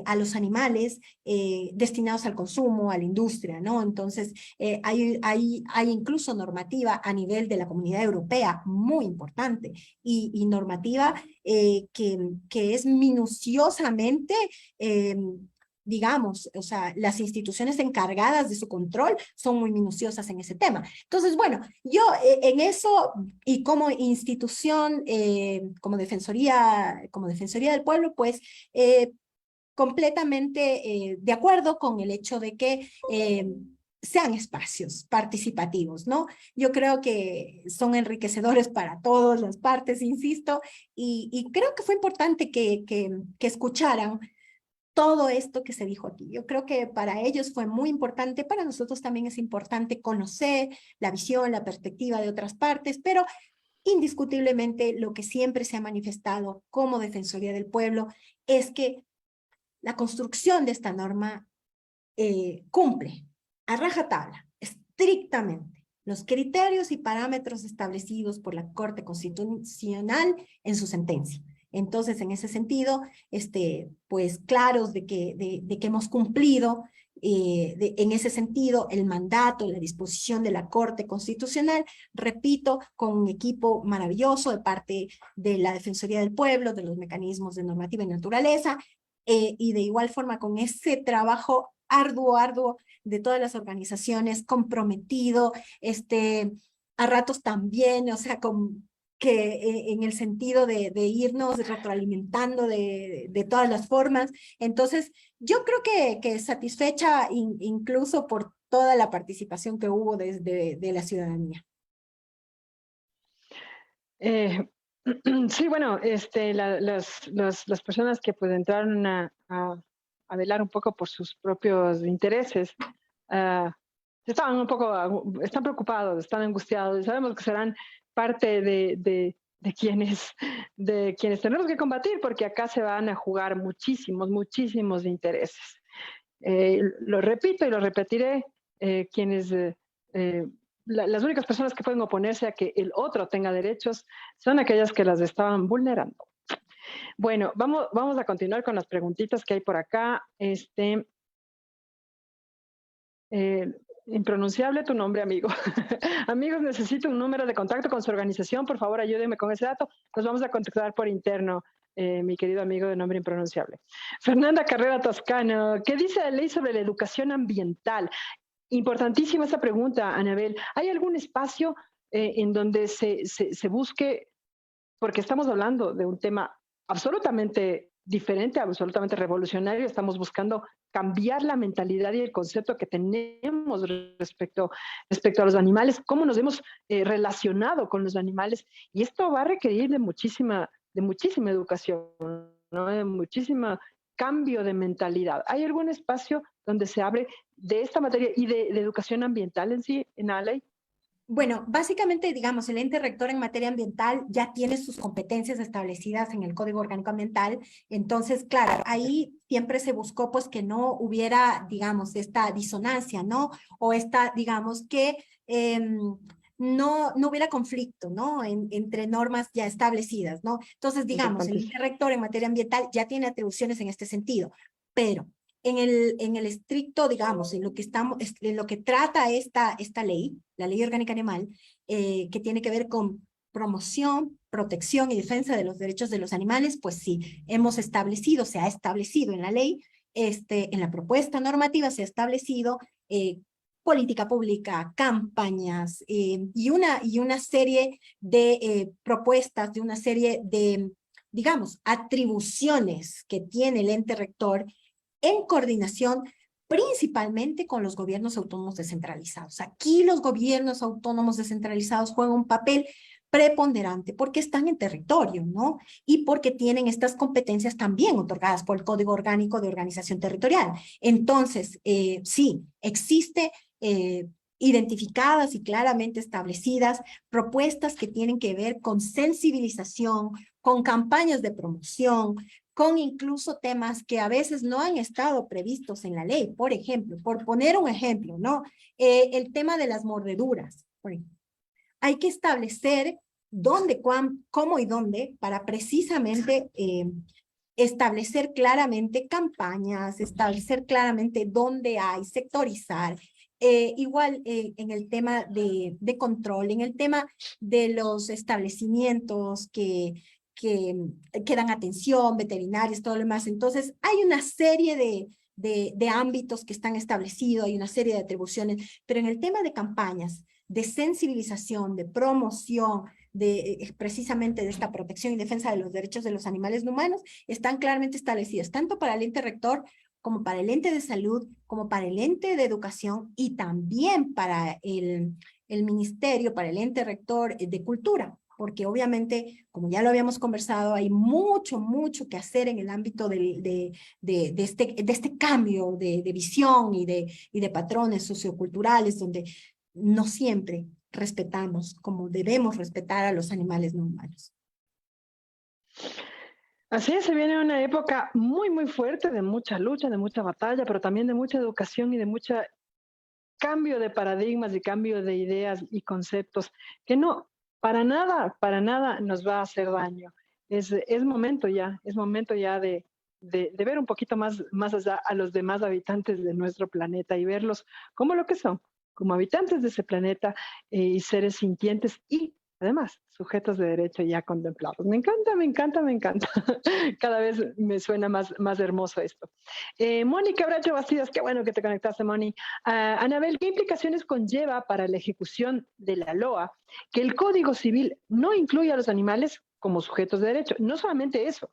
Speaker 2: a los animales destinados al consumo, a la industria, ¿no? Entonces, hay incluso normativa a nivel de la Comunidad Europea muy importante y normativa que es minuciosamente digamos, o sea, las instituciones encargadas de su control son muy minuciosas en ese tema. Entonces, bueno, yo en eso y como institución, como Defensoría del Pueblo, pues completamente de acuerdo con el hecho de que sean espacios participativos, ¿no? Yo creo que son enriquecedores para todas las partes, insisto, y creo que fue importante que escucharan todo esto que se dijo aquí. Yo creo que para ellos fue muy importante, para nosotros también es importante conocer la visión, la perspectiva de otras partes, pero indiscutiblemente lo que siempre se ha manifestado como Defensoría del Pueblo es que la construcción de esta norma cumple a rajatabla, estrictamente, los criterios y parámetros establecidos por la Corte Constitucional en su sentencia. Entonces, en ese sentido, pues claros de que hemos cumplido en ese sentido el mandato, la disposición de la Corte Constitucional, repito, con un equipo maravilloso de parte de la Defensoría del Pueblo, de los mecanismos de normativa y naturaleza, y de igual forma con ese trabajo arduo de todas las organizaciones, comprometido, a ratos también, o sea, en el sentido de irnos retroalimentando de todas las formas. Entonces, yo creo que satisfecha incluso por toda la participación que hubo de la ciudadanía.
Speaker 1: Sí, bueno, las personas que pues entraron a velar un poco por sus propios intereses, estaban un poco, están preocupados, están angustiados, y sabemos que serán parte de quienes tenemos que combatir, porque acá se van a jugar muchísimos intereses. Lo repito y lo repetiré, las únicas personas que pueden oponerse a que el otro tenga derechos son aquellas que las estaban vulnerando. Bueno, vamos a continuar con las preguntitas que hay por acá. Impronunciable tu nombre, amigo. Amigos, necesito un número de contacto con su organización. Por favor, ayúdenme con ese dato. Nos vamos a contactar por interno, mi querido amigo de nombre impronunciable. Fernanda Carrera Toscano, ¿qué dice la ley sobre la educación ambiental? Importantísima esta pregunta, Anabel. ¿Hay algún espacio en donde se busque, porque estamos hablando de un tema absolutamente diferente, absolutamente revolucionario, estamos buscando cambiar la mentalidad y el concepto que tenemos respecto a los animales, cómo nos hemos relacionado con los animales, y esto va a requerir de muchísima educación, ¿no? De muchísimo cambio de mentalidad. ¿Hay algún espacio donde se abre de esta materia y de educación ambiental en sí, en la ley?
Speaker 2: Bueno, básicamente, digamos, el ente rector en materia ambiental ya tiene sus competencias establecidas en el Código Orgánico Ambiental. Entonces, claro, ahí siempre se buscó pues que no hubiera, digamos, esta disonancia, ¿no? O esta, digamos, que no hubiera conflicto, ¿no? Entre normas ya establecidas, ¿no? Entonces, digamos, el ente rector en materia ambiental ya tiene atribuciones en este sentido, pero en el estricto, digamos, en lo que trata esta ley, la Ley Orgánica Animal, que tiene que ver con promoción, protección y defensa de los derechos de los animales, pues sí, se ha establecido en la ley en la propuesta normativa se ha establecido política pública, campañas y una serie de propuestas, de una serie de, digamos, atribuciones que tiene el ente rector en coordinación principalmente con los gobiernos autónomos descentralizados. Aquí los gobiernos autónomos descentralizados juegan un papel preponderante porque están en territorio, ¿no? Y porque tienen estas competencias también otorgadas por el Código Orgánico de Organización Territorial. Entonces, sí, existe identificadas y claramente establecidas propuestas que tienen que ver con sensibilización, con campañas de promoción, con incluso temas que a veces no han estado previstos en la ley. Por ejemplo, por poner un ejemplo, ¿no? El tema de las mordeduras, por ejemplo. Hay que establecer dónde, cómo y dónde para precisamente establecer claramente campañas, establecer claramente dónde hay, sectorizar. Igual en el tema de control, en el tema de los establecimientos que dan atención, veterinarios, todo lo demás. Entonces, hay una serie de ámbitos que están establecidos, hay una serie de atribuciones, pero en el tema de campañas, de sensibilización, de promoción, precisamente de esta protección y defensa de los derechos de los animales no humanos, están claramente establecidas, tanto para el ente rector, como para el ente de salud, como para el ente de educación y también para el ministerio, para el ente rector de cultura, porque obviamente, como ya lo habíamos conversado, hay mucho que hacer en el ámbito de este cambio de visión y de patrones socioculturales, donde no siempre respetamos como debemos respetar a los animales no humanos.
Speaker 1: Así es, se viene una época muy fuerte de mucha lucha, de mucha batalla, pero también de mucha educación y de mucho cambio de paradigmas y cambio de ideas y conceptos que no, para nada nos va a hacer daño. Es momento ya, de ver un poquito más allá a los demás habitantes de nuestro planeta y verlos como lo que son, como habitantes de ese planeta y seres sintientes y además sujetos de derecho ya contemplados. Me encanta. Cada vez me suena más hermoso esto. Mónica Bracho Bastidas, qué bueno que te conectaste, Moni. Anabel, ¿qué implicaciones conlleva para la ejecución de la LOA que el Código Civil no incluya a los animales como sujetos de derecho? No solamente eso,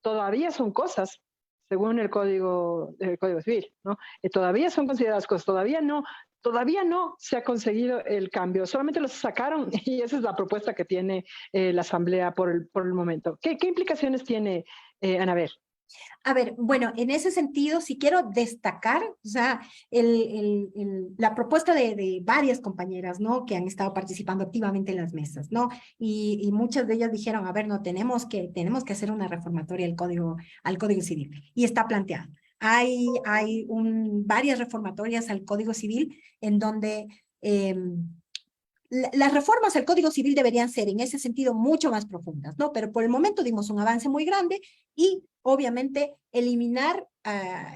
Speaker 1: todavía son cosas, según el Código Civil, ¿no? Todavía son consideradas cosas, todavía no se ha conseguido el cambio, solamente los sacaron y esa es la propuesta que tiene la Asamblea por el momento. ¿Qué implicaciones tiene, Anabel?
Speaker 2: A ver, bueno, en ese sentido, sí quiero destacar, o sea, la propuesta de varias compañeras, ¿no? Que han estado participando activamente en las mesas, ¿no? Y muchas de ellas dijeron, a ver, no, tenemos que hacer una reformatoria al Código Civil. Y está planteado. Hay varias reformatorias al Código Civil en donde las reformas al Código Civil deberían ser en ese sentido mucho más profundas, ¿no? Pero por el momento dimos un avance muy grande y obviamente eliminar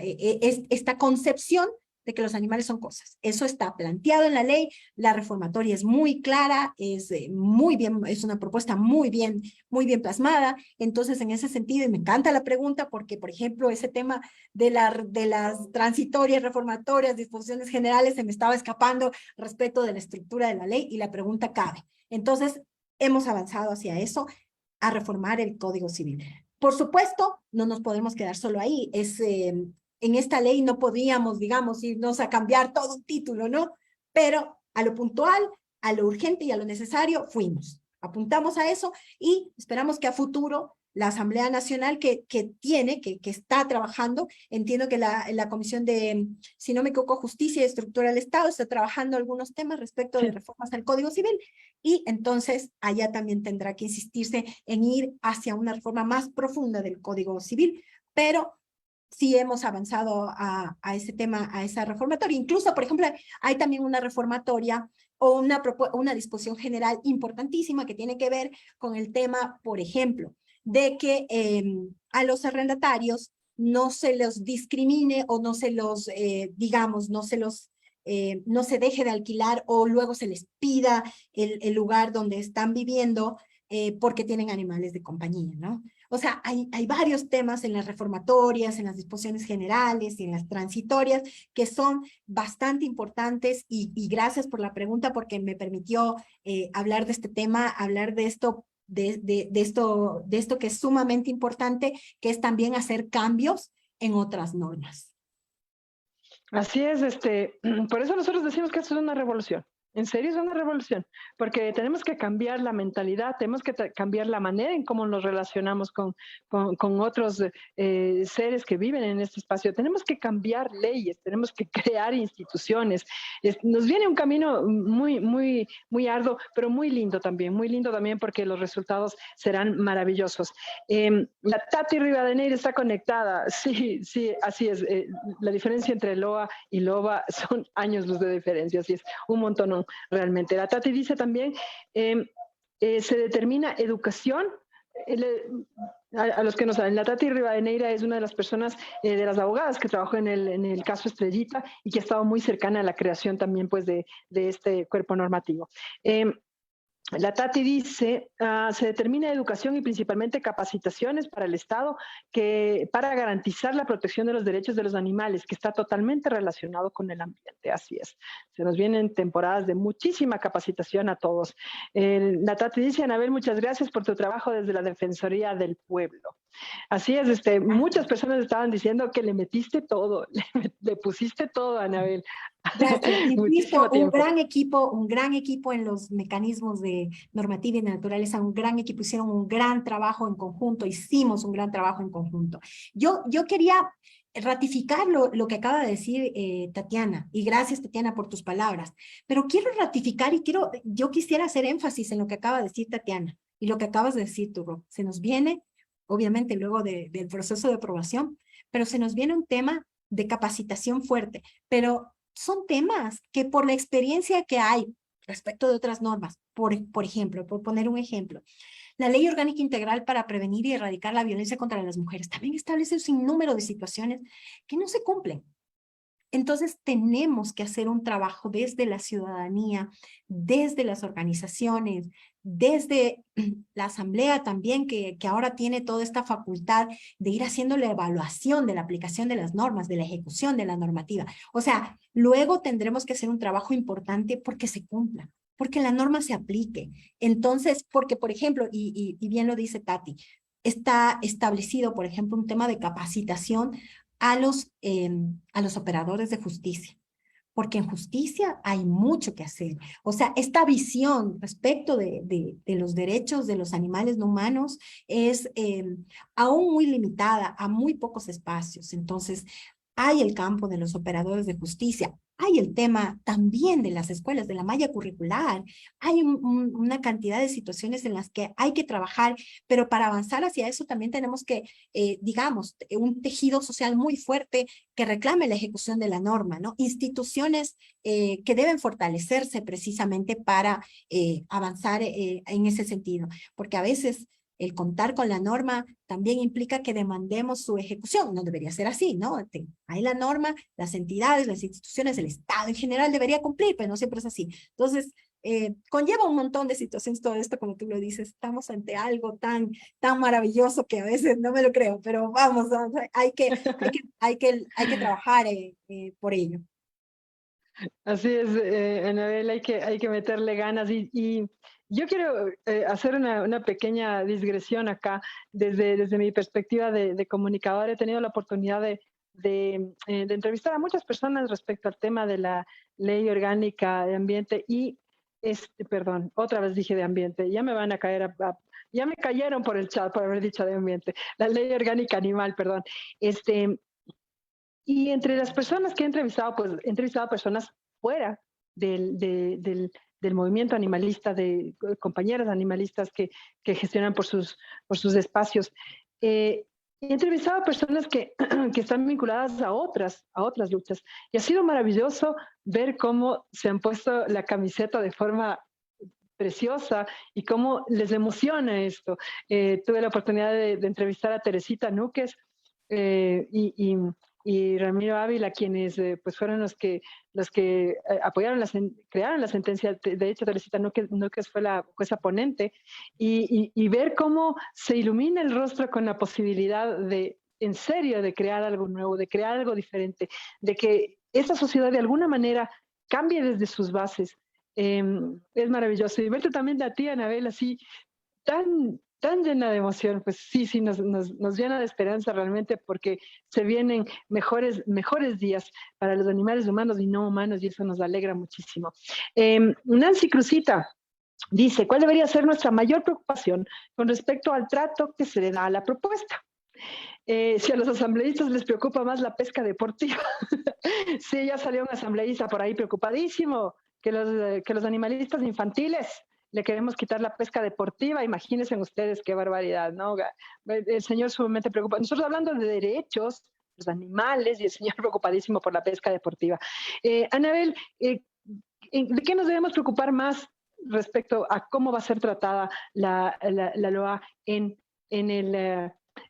Speaker 2: esta concepción de que los animales son cosas. Eso está planteado en la ley, la reformatoria es muy clara, es muy bien, es una propuesta muy bien plasmada. Entonces, en ese sentido, y me encanta la pregunta porque, por ejemplo, ese tema de las transitorias, reformatorias, disposiciones generales, se me estaba escapando respecto de la estructura de la ley y la pregunta cabe. Entonces, hemos avanzado hacia eso, a reformar el Código Civil. Por supuesto, no nos podemos quedar solo ahí. En esta ley no podíamos, digamos, irnos a cambiar todo un título, ¿no? Pero a lo puntual, a lo urgente y a lo necesario, fuimos. Apuntamos a eso y esperamos que a futuro la Asamblea Nacional que está trabajando, entiendo que la Comisión de, si no me equivoco, Justicia y Estructura del Estado está trabajando algunos temas respecto de reformas al Código Civil y entonces allá también tendrá que insistirse en ir hacia una reforma más profunda del Código Civil, pero sí hemos avanzado a ese tema, a esa reformatoria. Incluso, por ejemplo, hay también una reformatoria o una disposición general importantísima que tiene que ver con el tema, por ejemplo, de que a los arrendatarios no se los discrimine o no se los, digamos, no se deje de alquilar o luego se les pida el lugar donde están viviendo porque tienen animales de compañía, ¿no? O sea, hay varios temas en las reformatorias, en las disposiciones generales y en las transitorias que son bastante importantes y gracias por la pregunta porque me permitió hablar de este tema, hablar de esto, de esto que es sumamente importante, que es también hacer cambios en otras normas.
Speaker 1: Así es, por eso nosotros decimos que esto es una revolución. En serio es una revolución, porque tenemos que cambiar la mentalidad, tenemos que cambiar la manera en cómo nos relacionamos con otros seres que viven en este espacio. Tenemos que cambiar leyes, tenemos que crear instituciones. Nos viene un camino muy arduo, pero muy lindo también porque los resultados serán maravillosos. La Tati Rivadeneira está conectada, sí, así es. La diferencia entre Loa y Loba son años luz de diferencia, así es, un montón realmente. La Tati dice también, se determina educación, a los que no saben, la Tati Rivadeneira es una de las personas, de las abogadas que trabajó en el caso Estrellita y que ha estado muy cercana a la creación también pues de este cuerpo normativo. La Tati dice, se determina educación y principalmente capacitaciones para el Estado para garantizar la protección de los derechos de los animales, que está totalmente relacionado con el ambiente, así es. Se nos vienen temporadas de muchísima capacitación a todos. La Tati dice, Anabel, muchas gracias por tu trabajo desde la Defensoría del Pueblo. Así es, muchas personas estaban diciendo que le metiste todo, le pusiste todo, Anabel.
Speaker 2: Gracias. Insisto,
Speaker 1: Muchísimo tiempo.
Speaker 2: un gran equipo en los mecanismos de normativa y de naturaleza, un gran equipo, hicieron un gran trabajo en conjunto, hicimos un gran trabajo en conjunto. Yo quería ratificar lo que acaba de decir Tatiana, y gracias Tatiana por tus palabras, pero quiero ratificar y yo quisiera hacer énfasis en lo que acaba de decir Tatiana y lo que acabas de decir tú, Rob. Se nos viene, obviamente luego del proceso de aprobación, pero se nos viene un tema de capacitación fuerte, pero son temas que por la experiencia que hay respecto de otras normas, por ejemplo, por poner un ejemplo, la Ley Orgánica Integral para prevenir y erradicar la violencia contra las mujeres también establece un sinnúmero de situaciones que no se cumplen. Entonces tenemos que hacer un trabajo desde la ciudadanía, desde las organizaciones, desde la asamblea también, que ahora tiene toda esta facultad de ir haciendo la evaluación de la aplicación de las normas, de la ejecución de la normativa. O sea, luego tendremos que hacer un trabajo importante porque se cumpla, porque la norma se aplique. Entonces, porque por ejemplo, y bien lo dice Tati, está establecido, por ejemplo, un tema de capacitación a los operadores de justicia, porque en justicia hay mucho que hacer. O sea, esta visión respecto de los derechos de los animales no humanos es aún muy limitada a muy pocos espacios. Entonces, hay el campo de los operadores de justicia, hay el tema también de las escuelas, de la malla curricular, hay una cantidad de situaciones en las que hay que trabajar, pero para avanzar hacia eso también tenemos que, digamos, un tejido social muy fuerte que reclame la ejecución de la norma, ¿no? Instituciones que deben fortalecerse precisamente para avanzar en ese sentido, porque a veces el contar con la norma también implica que demandemos su ejecución. No debería ser así, ¿no? Hay la norma, las entidades, las instituciones, el Estado en general debería cumplir, pero no siempre es así. Entonces, conlleva un montón de situaciones todo esto, como tú lo dices. Estamos ante algo tan maravilloso que a veces no me lo creo, pero vamos, hay que trabajar por ello.
Speaker 1: Así es, Anabel, hay que meterle ganas y yo quiero hacer una pequeña digresión acá desde mi perspectiva de comunicador. He tenido la oportunidad de entrevistar a muchas personas respecto al tema de la ley orgánica de ambiente y, perdón, otra vez dije de ambiente, ya me van a caer, ya me cayeron por el chat por haber dicho de ambiente, la ley orgánica animal, perdón. Y entre las personas que he entrevistado, pues he entrevistado a personas fuera del movimiento animalista, de compañeras animalistas que gestionan por sus espacios. He entrevistado a personas que están vinculadas a otras luchas. Y ha sido maravilloso ver cómo se han puesto la camiseta de forma preciosa y cómo les emociona esto. Tuve la oportunidad de entrevistar a Teresita Núquez y y Ramiro Ávila, quienes pues fueron los que apoyaron, crearon la sentencia. De hecho, Teresita Núquez fue la jueza ponente, y ver cómo se ilumina el rostro con la posibilidad de, en serio, de crear algo nuevo, de crear algo diferente, de que esta sociedad de alguna manera cambie desde sus bases. Es maravilloso. Y verte también a ti, Anabel, así tan llena de emoción, pues sí, sí, nos llena de esperanza realmente, porque se vienen mejores días para los animales humanos y no humanos, y eso nos alegra muchísimo. Nancy Cruzita dice: ¿cuál debería ser nuestra mayor preocupación con respecto al trato que se le da a la propuesta? Si a los asambleístas les preocupa más la pesca deportiva. Sí, ya salió un asambleísta por ahí preocupadísimo que los animalistas infantiles le queremos quitar la pesca deportiva. Imagínense ustedes qué barbaridad, ¿no? El señor sumamente preocupado. Nosotros hablando de derechos, los animales, y el señor preocupadísimo por la pesca deportiva. Anabel, ¿de qué nos debemos preocupar más respecto a cómo va a ser tratada la LOA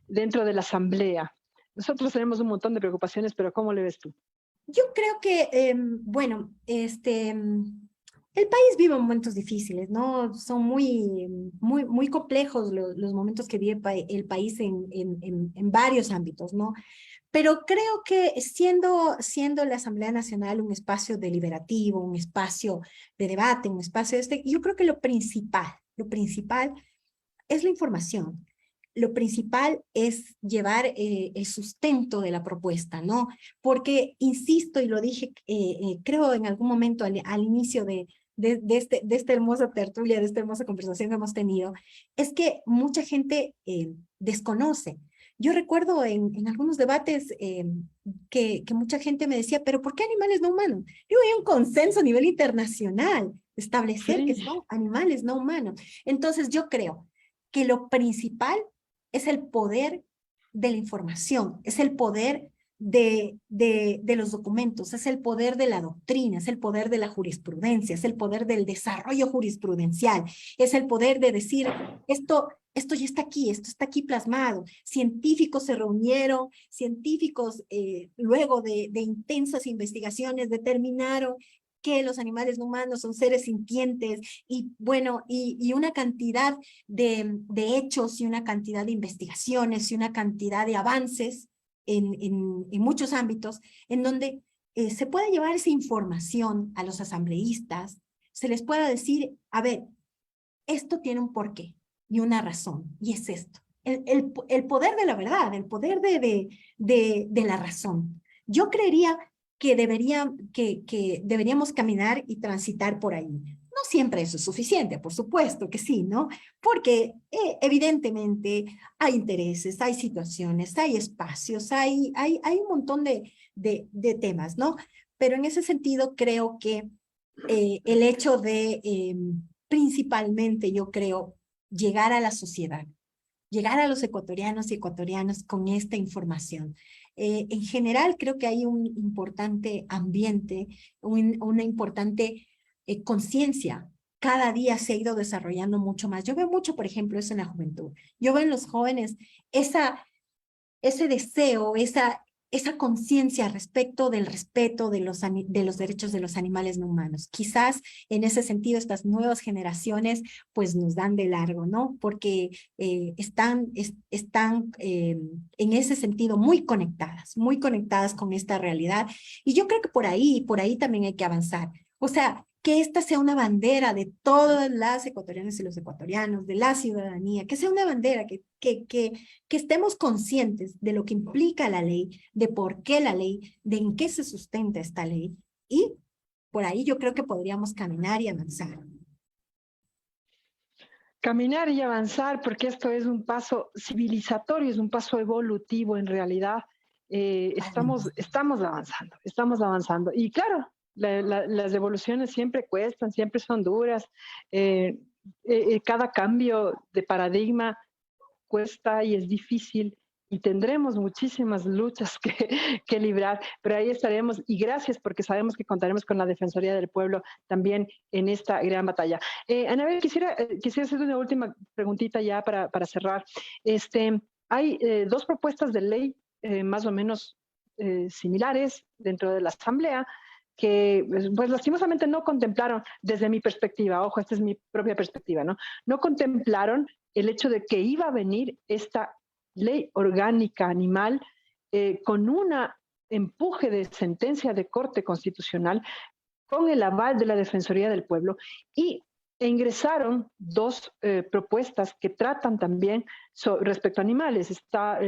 Speaker 1: dentro de la Asamblea? Nosotros tenemos un montón de preocupaciones, pero ¿cómo le ves tú?
Speaker 2: Yo creo que, bueno, el país vive momentos difíciles, ¿no? Son muy complejos los momentos que vive el país en varios ámbitos, ¿no? Pero creo que siendo la Asamblea Nacional un espacio deliberativo, un espacio de debate, un espacio yo creo que lo principal es la información. Lo principal es llevar el sustento de la propuesta, ¿no? Porque, insisto, y lo dije, creo en algún momento al inicio de esta hermosa tertulia, de esta hermosa conversación que hemos tenido, es que mucha gente desconoce. Yo recuerdo en algunos debates que mucha gente me decía: ¿pero por qué animales no humanos? Digo, hay un consenso a nivel internacional de establecer que son animales no humanos. Entonces yo creo que lo principal es el poder de la información, es el poder de los documentos, es el poder de la doctrina, es el poder de la jurisprudencia, es el poder del desarrollo jurisprudencial, es el poder de decir: esto ya está aquí, esto está aquí plasmado. Científicos se reunieron, científicos luego de intensas investigaciones determinaron que los animales no humanos son seres sintientes, y bueno, y una cantidad de hechos y una cantidad de investigaciones y una cantidad de avances en muchos ámbitos, en donde se puede llevar esa información a los asambleístas, se les pueda decir: a ver, esto tiene un porqué y una razón, y es esto. El poder de la verdad, el poder de la razón. Yo creería que deberíamos caminar y transitar por ahí. No siempre eso es suficiente, por supuesto que sí, ¿no? Porque evidentemente hay intereses, hay situaciones, hay espacios, hay un montón de temas, ¿no? Pero en ese sentido creo que el hecho de, principalmente yo creo, llegar a la sociedad, llegar a los ecuatorianos y ecuatorianas con esta información. En general, creo que hay un importante ambiente, una importante conciencia. Cada día se ha ido desarrollando mucho más. Yo veo mucho, por ejemplo, eso en la juventud. Yo veo en los jóvenes ese deseo, esa conciencia respecto del respeto de los derechos de los animales no humanos. Quizás en ese sentido estas nuevas generaciones pues nos dan de largo, ¿no? Porque están en ese sentido muy conectadas con esta realidad. Y yo creo que por ahí también hay que avanzar. O sea, que esta sea una bandera de todas las ecuatorianas y los ecuatorianos, de la ciudadanía, que sea una bandera que estemos conscientes de lo que implica la ley, de por qué la ley, de en qué se sustenta esta ley, y por ahí yo creo que podríamos caminar y avanzar.
Speaker 1: Caminar y avanzar, porque esto es un paso civilizatorio, es un paso evolutivo en realidad. Estamos avanzando. Y claro, las evoluciones siempre cuestan, siempre son duras. Cada cambio de paradigma cuesta y es difícil, y tendremos muchísimas luchas que librar, pero ahí estaremos, y gracias, porque sabemos que contaremos con la Defensoría del Pueblo también en esta gran batalla. Anabel, quisiera hacer una última preguntita ya para cerrar. Hay dos propuestas de ley más o menos similares dentro de la Asamblea que pues lastimosamente no contemplaron, desde mi perspectiva, ojo, esta es mi propia perspectiva, ¿no? No contemplaron el hecho de que iba a venir esta ley orgánica animal con una empuje de sentencia de Corte Constitucional con el aval de la Defensoría del Pueblo e ingresaron dos propuestas que tratan también respecto a animales. Está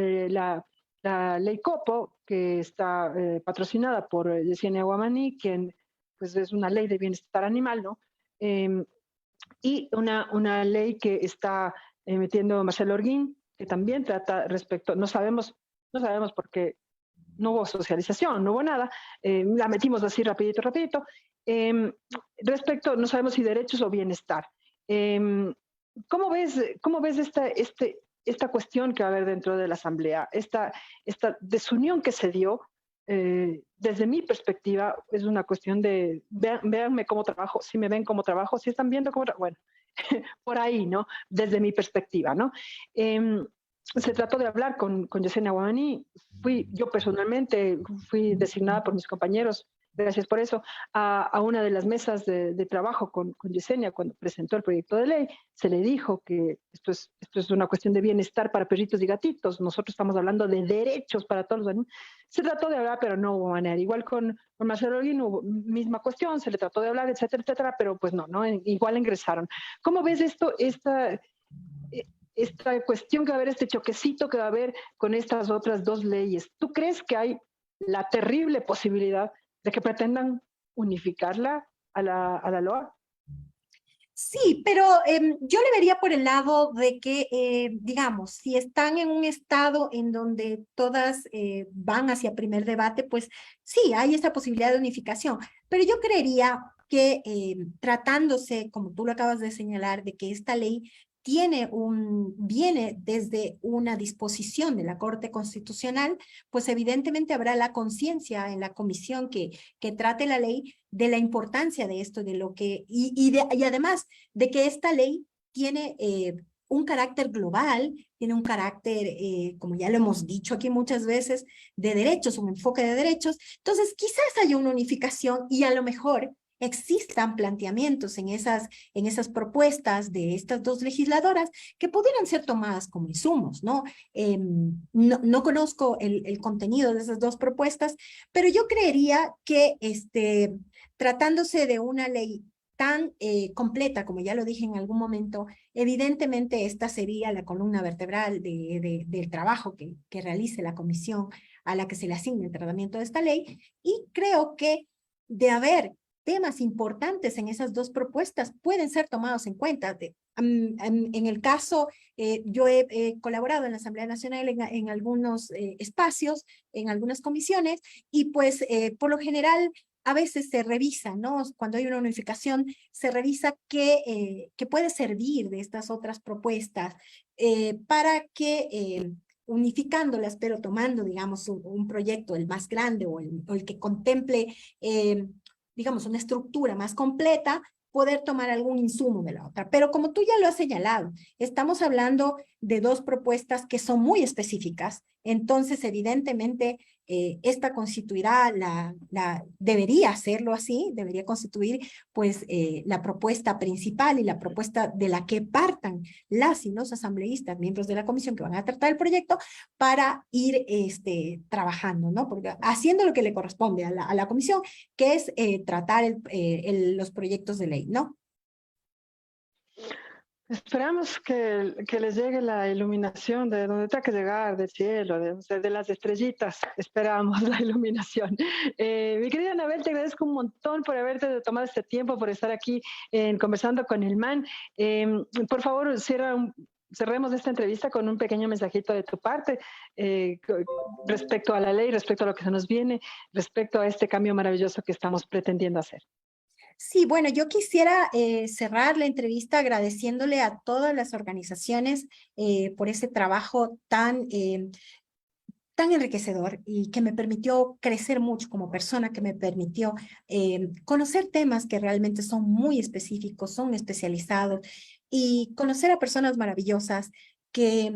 Speaker 1: la ley Copo, que está patrocinada por Yesenia Guamaní, quien pues es una ley de bienestar animal, ¿no? Y una ley que está metiendo Marcelo Orguín, que también trata respecto, no sabemos porque no hubo socialización, no hubo nada, la metimos así rapidito, respecto, no sabemos si derechos o bienestar. ¿Cómo ves esta cuestión que va a haber dentro de la Asamblea, esta desunión que se dio? Desde mi perspectiva, es una cuestión de, véanme cómo trabajo, si me ven cómo trabajo, si están viendo cómo trabajo, bueno, por ahí, ¿no? Desde mi perspectiva, ¿no? Se trató de hablar con Yesenia Guamaní, yo personalmente fui designada por mis compañeros, gracias por eso, a una de las mesas de trabajo con Yesenia cuando presentó el proyecto de ley. Se le dijo que esto es una cuestión de bienestar para perritos y gatitos, nosotros estamos hablando de derechos para todos los animales. Se trató de hablar, pero no hubo manera. Igual con Marcelo Olguín hubo misma cuestión, se le trató de hablar, etcétera, pero pues no, igual ingresaron. ¿Cómo ves esta cuestión que va a haber, este choquecito que va a haber con estas otras dos leyes? ¿Tú crees que hay la terrible posibilidad de que pretendan unificarla a la LOA?
Speaker 2: Sí, pero yo le vería por el lado de que, digamos, si están en un estado en donde todas van hacia primer debate, pues sí, hay esa posibilidad de unificación. Pero yo creería que tratándose, como tú lo acabas de señalar, de que esta ley viene desde una disposición de la Corte Constitucional, pues evidentemente habrá la conciencia en la comisión que trate la ley de la importancia de esto, de lo que, y además de que esta ley tiene un carácter global, tiene un carácter, como ya lo hemos dicho aquí muchas veces, de derechos, un enfoque de derechos. Entonces, quizás haya una unificación y a lo mejor existan planteamientos en esas propuestas de estas dos legisladoras que pudieran ser tomadas como insumos, ¿no? No conozco el contenido de esas dos propuestas, pero yo creería que tratándose de una ley tan completa, como ya lo dije en algún momento, evidentemente esta sería la columna vertebral del trabajo que realice la comisión a la que se le asigne el tratamiento de esta ley, y creo que de haber temas importantes en esas dos propuestas pueden ser tomados en cuenta. En el caso, yo he colaborado en la Asamblea Nacional en algunos espacios, en algunas comisiones, y pues por lo general a veces se revisa, ¿no? Cuando hay una unificación, se revisa qué puede servir de estas otras propuestas para que unificándolas, pero tomando, digamos, un proyecto, el más grande o el que contemple digamos, una estructura más completa, poder tomar algún insumo de la otra. Pero como tú ya lo has señalado, estamos hablando de dos propuestas que son muy específicas, entonces evidentemente esta constituirá, debería hacerlo así, debería constituir pues la propuesta principal y la propuesta de la que partan las y los asambleístas, miembros de la comisión que van a tratar el proyecto, para ir trabajando, ¿no? Porque haciendo lo que le corresponde a la comisión, que es tratar los proyectos de ley, ¿no?
Speaker 1: Esperamos que les llegue la iluminación de donde tenga que llegar, del cielo, de las estrellitas. Esperamos la iluminación. Mi querida Anabel, te agradezco un montón por haberte tomado este tiempo, por estar aquí conversando con el MAN. Por favor, cerremos esta entrevista con un pequeño mensajito de tu parte respecto a la ley, respecto a lo que se nos viene, respecto a este cambio maravilloso que estamos pretendiendo hacer.
Speaker 2: Sí, bueno, yo quisiera cerrar la entrevista agradeciéndole a todas las organizaciones por ese trabajo tan enriquecedor y que me permitió crecer mucho como persona, que me permitió conocer temas que realmente son muy específicos, son especializados, y conocer a personas maravillosas que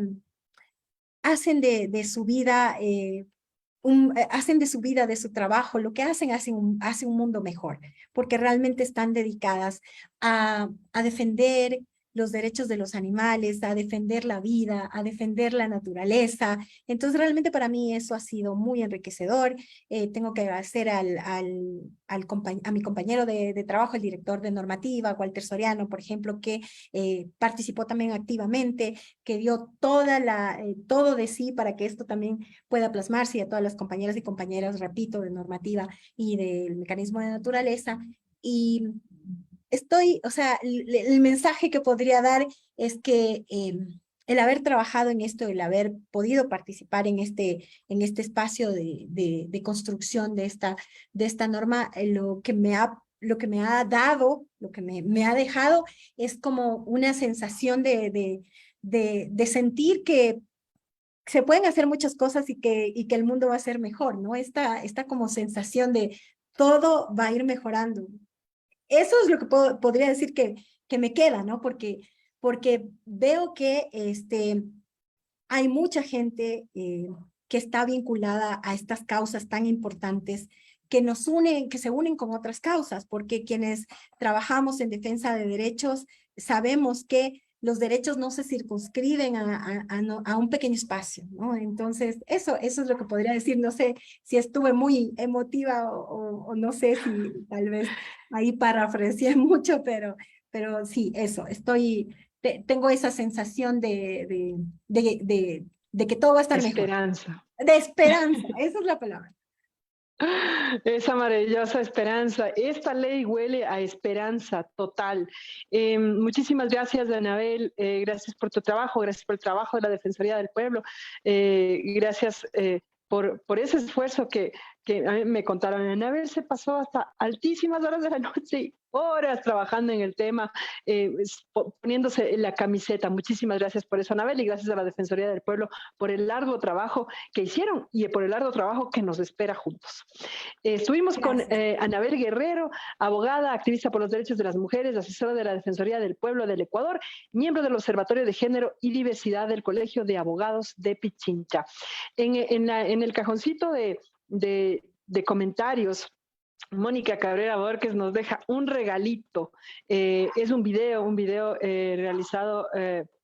Speaker 2: hacen de su vida hacen de su vida, de su trabajo, lo que hacen, hace un mundo mejor, porque realmente están dedicadas a defender los derechos de los animales, a defender la vida, a defender la naturaleza. Entonces, realmente para mí eso ha sido muy enriquecedor. Tengo que agradecer a mi compañero de trabajo, el director de normativa, Walter Soriano, por ejemplo, que participó también activamente, que dio todo de sí para que esto también pueda plasmarse, y a todas las compañeras y compañeros, repito, de normativa y del mecanismo de naturaleza. Y o sea, el mensaje que podría dar es que el haber trabajado en esto, el haber podido participar en este espacio de construcción de esta norma, lo que me ha dado, lo que me ha dejado es como una sensación de sentir que se pueden hacer muchas cosas y que el mundo va a ser mejor, ¿no? Esta como sensación de todo va a ir mejorando. Eso es lo que podría decir que me queda, ¿no? Porque veo que hay mucha gente que está vinculada a estas causas tan importantes que nos unen, que se unen con otras causas, porque quienes trabajamos en defensa de derechos sabemos que los derechos no se circunscriben a un pequeño espacio, ¿no? Entonces, eso es lo que podría decir. No sé si estuve muy emotiva o no sé si tal vez ahí parafraseé mucho, pero sí, eso, tengo esa sensación de que todo va a estar mejor.
Speaker 1: Esperanza.
Speaker 2: De esperanza, esa es la palabra.
Speaker 1: Esa maravillosa esperanza. Esta ley huele a esperanza total. Muchísimas gracias, Anabel. Gracias por tu trabajo, gracias por el trabajo de la Defensoría del Pueblo. Gracias por ese esfuerzo que a mí me contaron. Anabel se pasó hasta altísimas horas de la noche, horas trabajando en el tema, poniéndose la camiseta. Muchísimas gracias por eso, Anabel, y gracias a la Defensoría del Pueblo por el largo trabajo que hicieron y por el largo trabajo que nos espera juntos. Estuvimos con Anabel Guerrero, abogada, activista por los derechos de las mujeres, asesora de la Defensoría del Pueblo del Ecuador, miembro del Observatorio de Género y Diversidad del Colegio de Abogados de Pichincha. En el cajoncito de comentarios, Mónica Cabrera Borges nos deja un regalito. Es un video realizado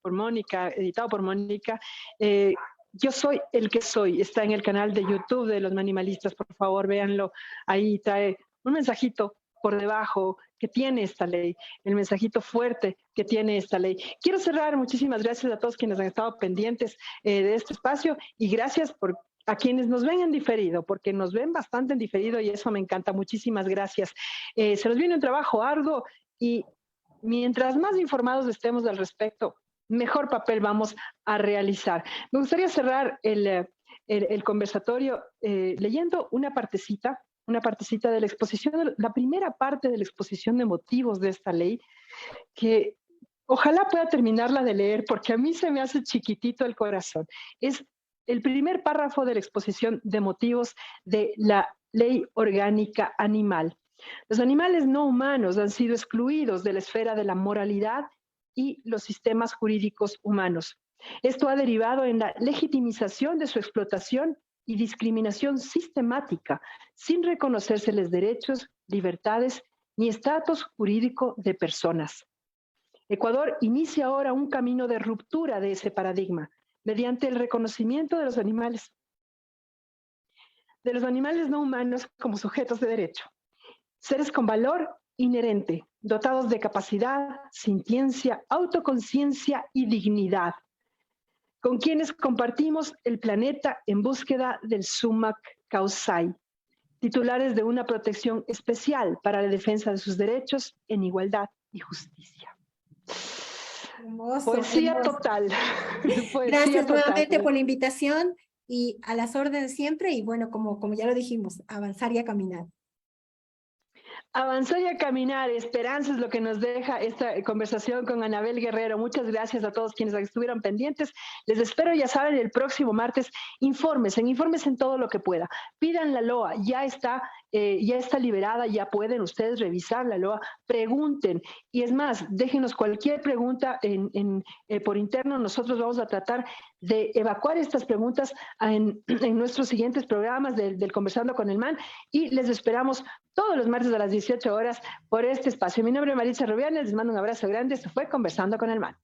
Speaker 1: por Mónica, editado por Mónica. Yo soy el que soy. Está en el canal de YouTube de los Manimalistas. Por favor, véanlo. Ahí trae un mensajito por debajo que tiene esta ley, el mensajito fuerte que tiene esta ley. Quiero cerrar. Muchísimas gracias a todos quienes han estado pendientes de este espacio, y gracias a quienes nos ven en diferido, porque nos ven bastante en diferido y eso me encanta. Muchísimas gracias. Se nos viene un trabajo arduo y mientras más informados estemos al respecto, mejor papel vamos a realizar. Me gustaría cerrar el conversatorio leyendo una partecita de la exposición, la primera parte de la exposición de motivos de esta ley, que ojalá pueda terminarla de leer porque a mí se me hace chiquitito el corazón. Es el primer párrafo de la exposición de motivos de la Ley Orgánica Animal. Los animales no humanos han sido excluidos de la esfera de la moralidad y los sistemas jurídicos humanos. Esto ha derivado en la legitimización de su explotación y discriminación sistemática, sin reconocérseles derechos, libertades ni estatus jurídico de personas. Ecuador inicia ahora un camino de ruptura de ese paradigma, mediante el reconocimiento de los animales no humanos como sujetos de derecho, seres con valor inherente, dotados de capacidad, sintiencia, autoconciencia y dignidad, con quienes compartimos el planeta en búsqueda del Sumac Causai, titulares de una protección especial para la defensa de sus derechos en igualdad y justicia.
Speaker 2: Hermoso,
Speaker 1: poesía
Speaker 2: hermoso.
Speaker 1: Total.
Speaker 2: Gracias nuevamente por la invitación y a las órdenes siempre, y bueno, como ya lo dijimos, avanzar y a caminar.
Speaker 1: Avanzar y a caminar, esperanza es lo que nos deja esta conversación con Anabel Guerrero. Muchas gracias a todos quienes estuvieron pendientes. Les espero, ya saben, el próximo martes. Infórmense en todo lo que pueda. Pidan la LOA, ya está liberada, ya pueden ustedes revisar la LOA, pregunten. Y es más, déjenos cualquier pregunta por interno. Nosotros vamos a tratar de evacuar estas preguntas en nuestros siguientes programas del Conversando con el MAN, y les esperamos todos los martes a las 18 horas por este espacio. Mi nombre es Maritza Rubianes, les mando un abrazo grande. Esto fue Conversando con el MAN.